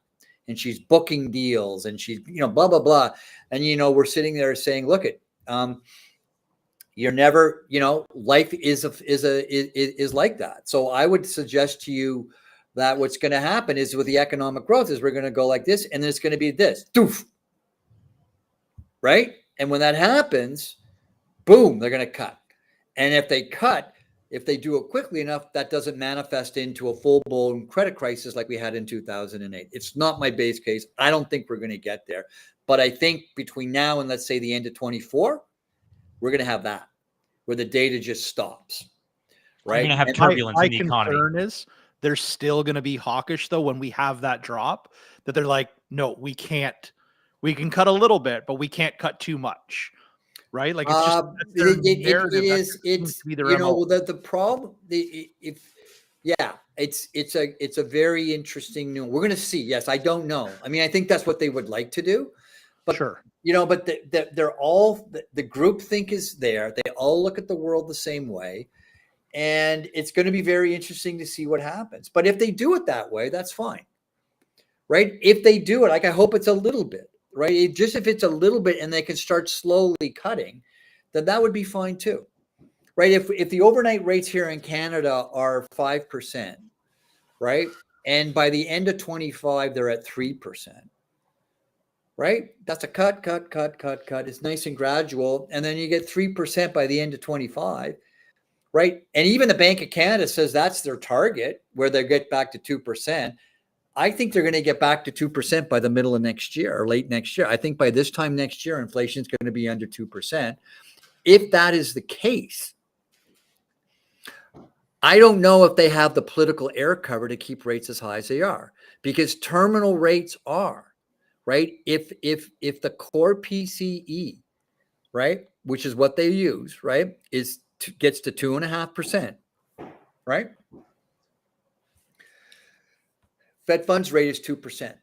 And she's booking deals and she's, blah, blah, blah. And, we're sitting there saying, look at, you're never, life is like that. So I would suggest to you that what's going to happen is with the economic growth is we're going to go like this and then it's going to be this, doof, right? And when that happens, boom, they're going to cut. And if they do it quickly enough, that doesn't manifest into a full-blown credit crisis like we had in 2008. It's not my base case. I don't think we're going to get there. But I think between now and let's say the end of 24, we're going to have that, where the data just stops. Right? You're going to have turbulence in the economy. My concern is they're still going to be hawkish, though, when we have that drop, that they're like, no, we can't. We can cut a little bit, but we can't cut too much. Right? Like it's just it's the problem. It's a very interesting new. We're going to see. Yes, I don't know. I mean, I think that's what they would like to do, but sure. But they're all the group think is there. They all look at the world the same way, and it's going to be very interesting to see what happens. But if they do it that way, that's fine, right? If they do it, like I hope it's a little bit. Right. Just if it's a little bit and they can start slowly cutting, then that would be fine too. Right. If the overnight rates here in Canada are 5%, right. And by the end of 25, they're at 3%. Right. That's a cut. It's nice and gradual. And then you get 3% by the end of 25. Right. And even the Bank of Canada says that's their target, where they get back to 2%. I think they're going to get back to 2% by the middle of next year or late next year. I think by this time next year, inflation is going to be under 2%. If that is the case, I don't know if they have the political air cover to keep rates as high as they are, because terminal rates are, right? If the core PCE, right, which is what they use, right, gets to 2.5%, right? Fed funds rate is 2%.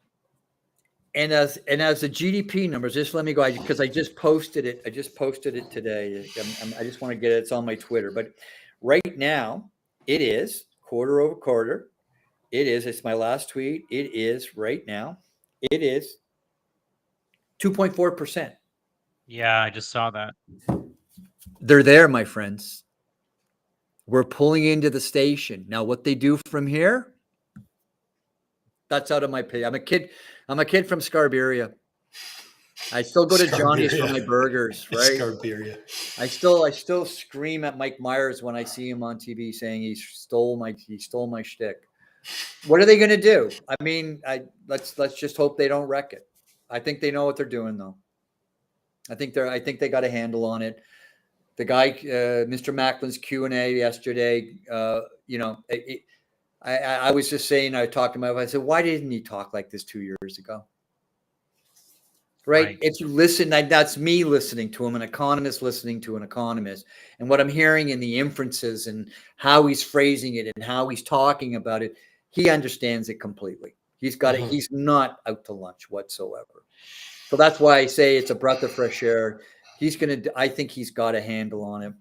And as the GDP numbers, just let me go, because I just posted it. I just posted it today. I just want to get it. It's on my Twitter. But right now, it is quarter over quarter. It's my last tweet. It is right now. It is 2.4%. Yeah, I just saw that. They're there, my friends. We're pulling into the station. Now, what they do from here, that's out of my pay. I'm a kid from Scarberia. I still go to Johnny's for my burgers, right? Scarberia. I still scream at Mike Myers when I see him on TV saying he stole my shtick. What are they going to do? I mean, let's just hope they don't wreck it. I think they know what they're doing, though. I think they got a handle on it. The guy, Mr. Macklin's Q&A yesterday, I was just saying, I talked to my wife, I said, why didn't he talk like this 2 years ago? Right? If you listen, that's me listening to him, an economist listening to an economist. And what I'm hearing in the inferences and how he's phrasing it and how he's talking about it, he understands it completely. He's got it. He's not out to lunch whatsoever. So that's why I say it's a breath of fresh air. I think he's got a handle on it.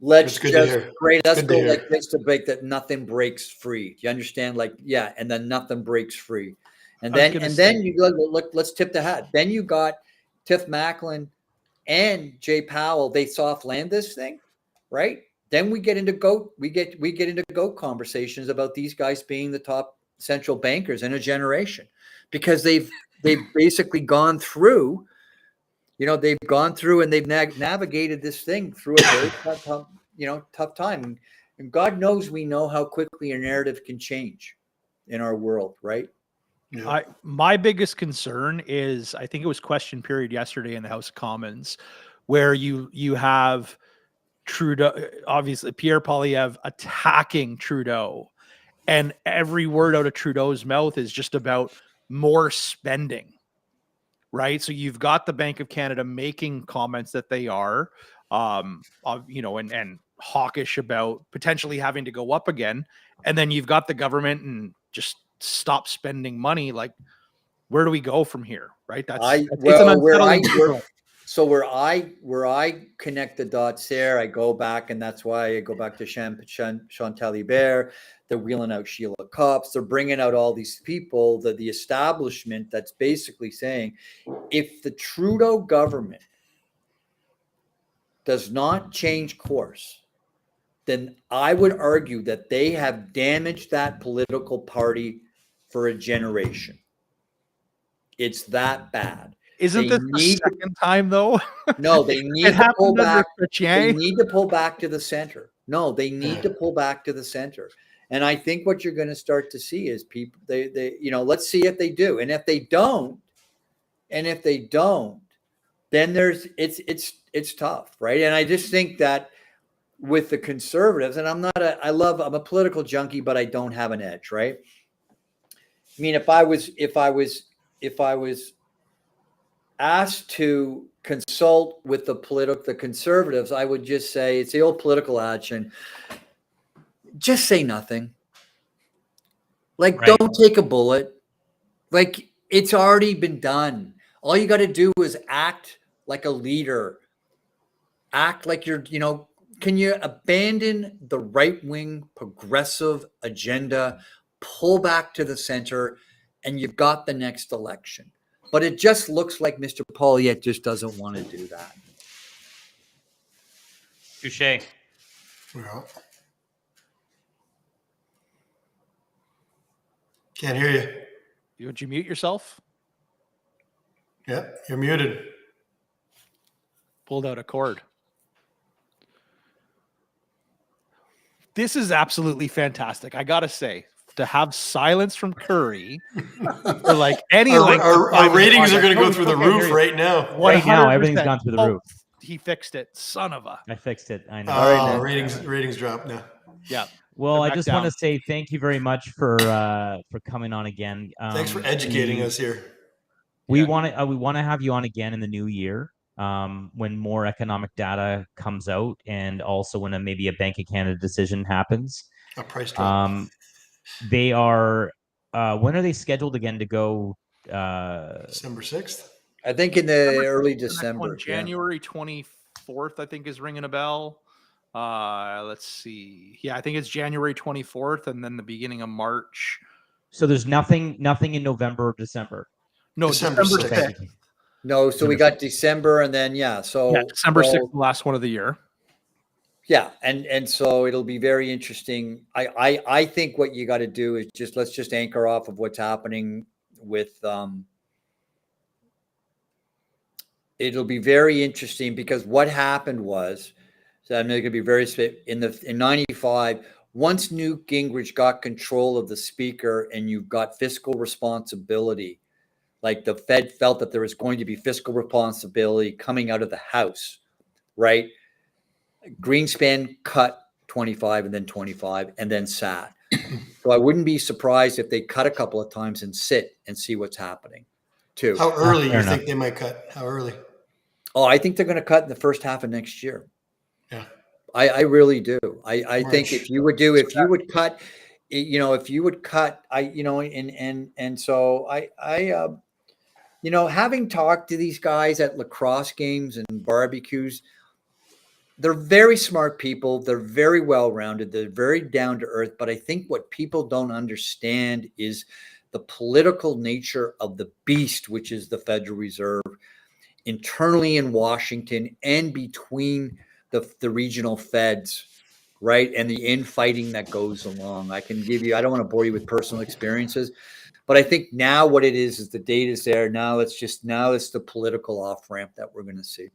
Let's go like this to break that nothing breaks free. Do you understand? Like, yeah, and then nothing breaks free. And then you look, let's tip the hat. Then you got Tiff Macklin and Jay Powell. They soft land this thing, right? then we get into goat conversations about these guys being the top central bankers in a generation, because they've basically gone through, they've gone through and they've navigated this thing through a very tough time. And God knows we know how quickly a narrative can change in our world, right? Yeah. My biggest concern is, I think it was question period yesterday in the House of Commons, where you have Trudeau, obviously Pierre Poilievre attacking Trudeau, and every word out of Trudeau's mouth is just about more spending, right? So you've got the Bank of Canada making comments that they are, and hawkish about potentially having to go up again, and then you've got the government and just stop spending money. Like, where do we go from here, right? It's an unsettling feeling. So where I connect the dots there, I go back, and that's why I go back to Chantal Hébert. They're wheeling out Sheila Copps. They're bringing out all these people, the establishment that's basically saying, if the Trudeau government does not change course, then I would argue that they have damaged that political party for a generation. It's that bad. Isn't this the second time, though? No, they need to pull back. They Chrétien. need to pull back to the center. No, they need to pull back to the center. And I think what you're going to start to see is people, let's see if they do. And if they don't, then it's tough, right? And I just think that with the Conservatives, and I'm a political junkie, but I don't have an edge, right? I mean, if I was asked to consult with the Conservatives, I would just say, it's the old political action. Just say nothing. Like, Right. Don't take a bullet. Like, it's already been done. All you got to do is act like a leader. Act like can you abandon the right-wing progressive agenda, pull back to the center, and you've got the next election. But it just looks like Mr. Poilievre just doesn't want to do that. Touche. Yeah. Can't hear you. Would you mute yourself? Yeah, you're muted. Pulled out a cord. This is absolutely fantastic. I gotta say, to have silence from Curry, or like any our ratings are going to go through the roof right now. Right now, everything's 100%. gone through the roof. He fixed it, son of a. I fixed it. I know. Ratings drop now. Yeah. Well, I back just want down. to say thank you very much for coming on again. Thanks for educating us here. We want to have you on again in the new year, when more economic data comes out, and also when maybe a Bank of Canada decision happens. A price drop. They are. When are they scheduled again to go? December 6th. I think in the early December. January 24th, I think, is ringing a bell. Let's see. Yeah, I think it's January 24th, and then the beginning of March. So there's nothing in November or December. No, December 6th. No, so we got December, and then December 6th, the last one of the year. Yeah, and so it'll be very interesting. I think what you got to do is let's just anchor off of what's happening with it'll be very interesting, because what happened was, so I'm going to be very in 95, once Newt Gingrich got control of the speaker and you've got fiscal responsibility, like the Fed felt that there was going to be fiscal responsibility coming out of the House, right? Greenspan cut 25 and then 25 and then sat. So I wouldn't be surprised if they cut a couple of times and sit and see what's happening too. How early you think they might cut? How early? Oh, I think they're going to cut in the first half of next year. Yeah. I really do. I think if you would cut, having talked to these guys at lacrosse games and barbecues, they're very smart people. They're very well-rounded. They're very down to earth. But I think what people don't understand is the political nature of the beast, which is the Federal Reserve, internally in Washington and between the regional feds. right? And the infighting that goes along. I can give you, I don't want to bore you with personal experiences, but I think now what it is the data's there. Now it's the political off ramp that we're going to see.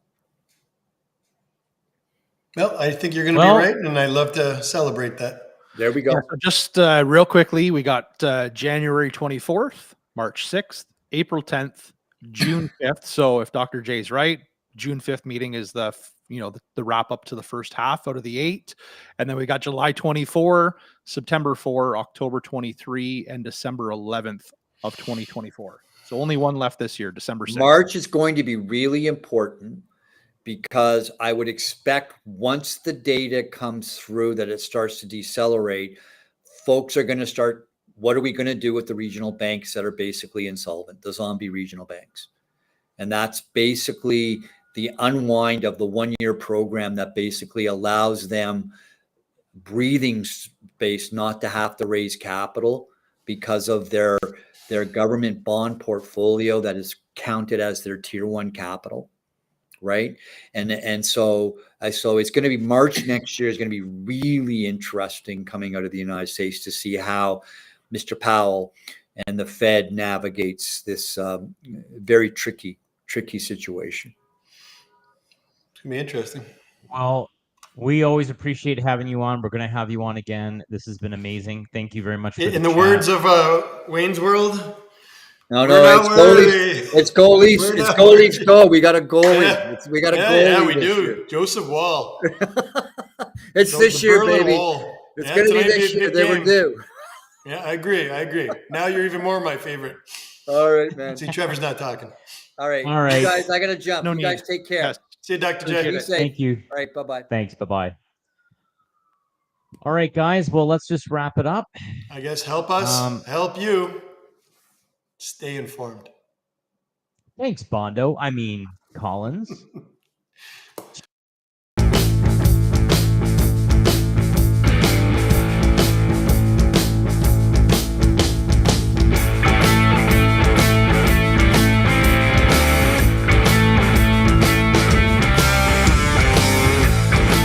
Well, I think you're going to be right, and I love to celebrate that. There we go. Yeah, so just real quickly, we got January 24th, March 6th, April 10th, June 5th. So if Dr. J's right, June 5th meeting is the wrap up to the first half out of the 8. And then we got July 24, September 4, October 23, and December 11th of 2024. So only one left this year, December 6th. March is going to be really important because I would expect once the data comes through that it starts to decelerate, folks are going to start, what are we going to do with the regional banks that are basically insolvent, the zombie regional banks? And that's basically the unwind of the 1-year program that basically allows them breathing space not to have to raise capital because of their government bond portfolio that is counted as their tier 1 capital. Right. And so it's going to be March next year is going to be really interesting coming out of the United States to see how Mr. Powell and the Fed navigates this very tricky situation. It's going to be interesting. Well, we always appreciate having you on. We're going to have you on again. This has been amazing. Thank you very much. In the words of Wayne's World, no, it's go Leafs. It's go Leafs. Go. We got a goalie. Yeah. We got a goalie. Yeah, we do. Year. Joseph Wall. It's this year, baby. Wall. It's going to be this year. They were due. Yeah, I agree. Now you're even more my favorite. All right, man. See, Trevor's not talking. All right. You guys, I got to jump. You guys take care. Yes. See you, Dr. J. Be safe. Thank you. All right. Bye-bye. Thanks. Bye-bye. All right, guys. Well, let's just wrap it up. I guess help us, help you. Stay informed. Thanks, Bondo. I mean, Collins.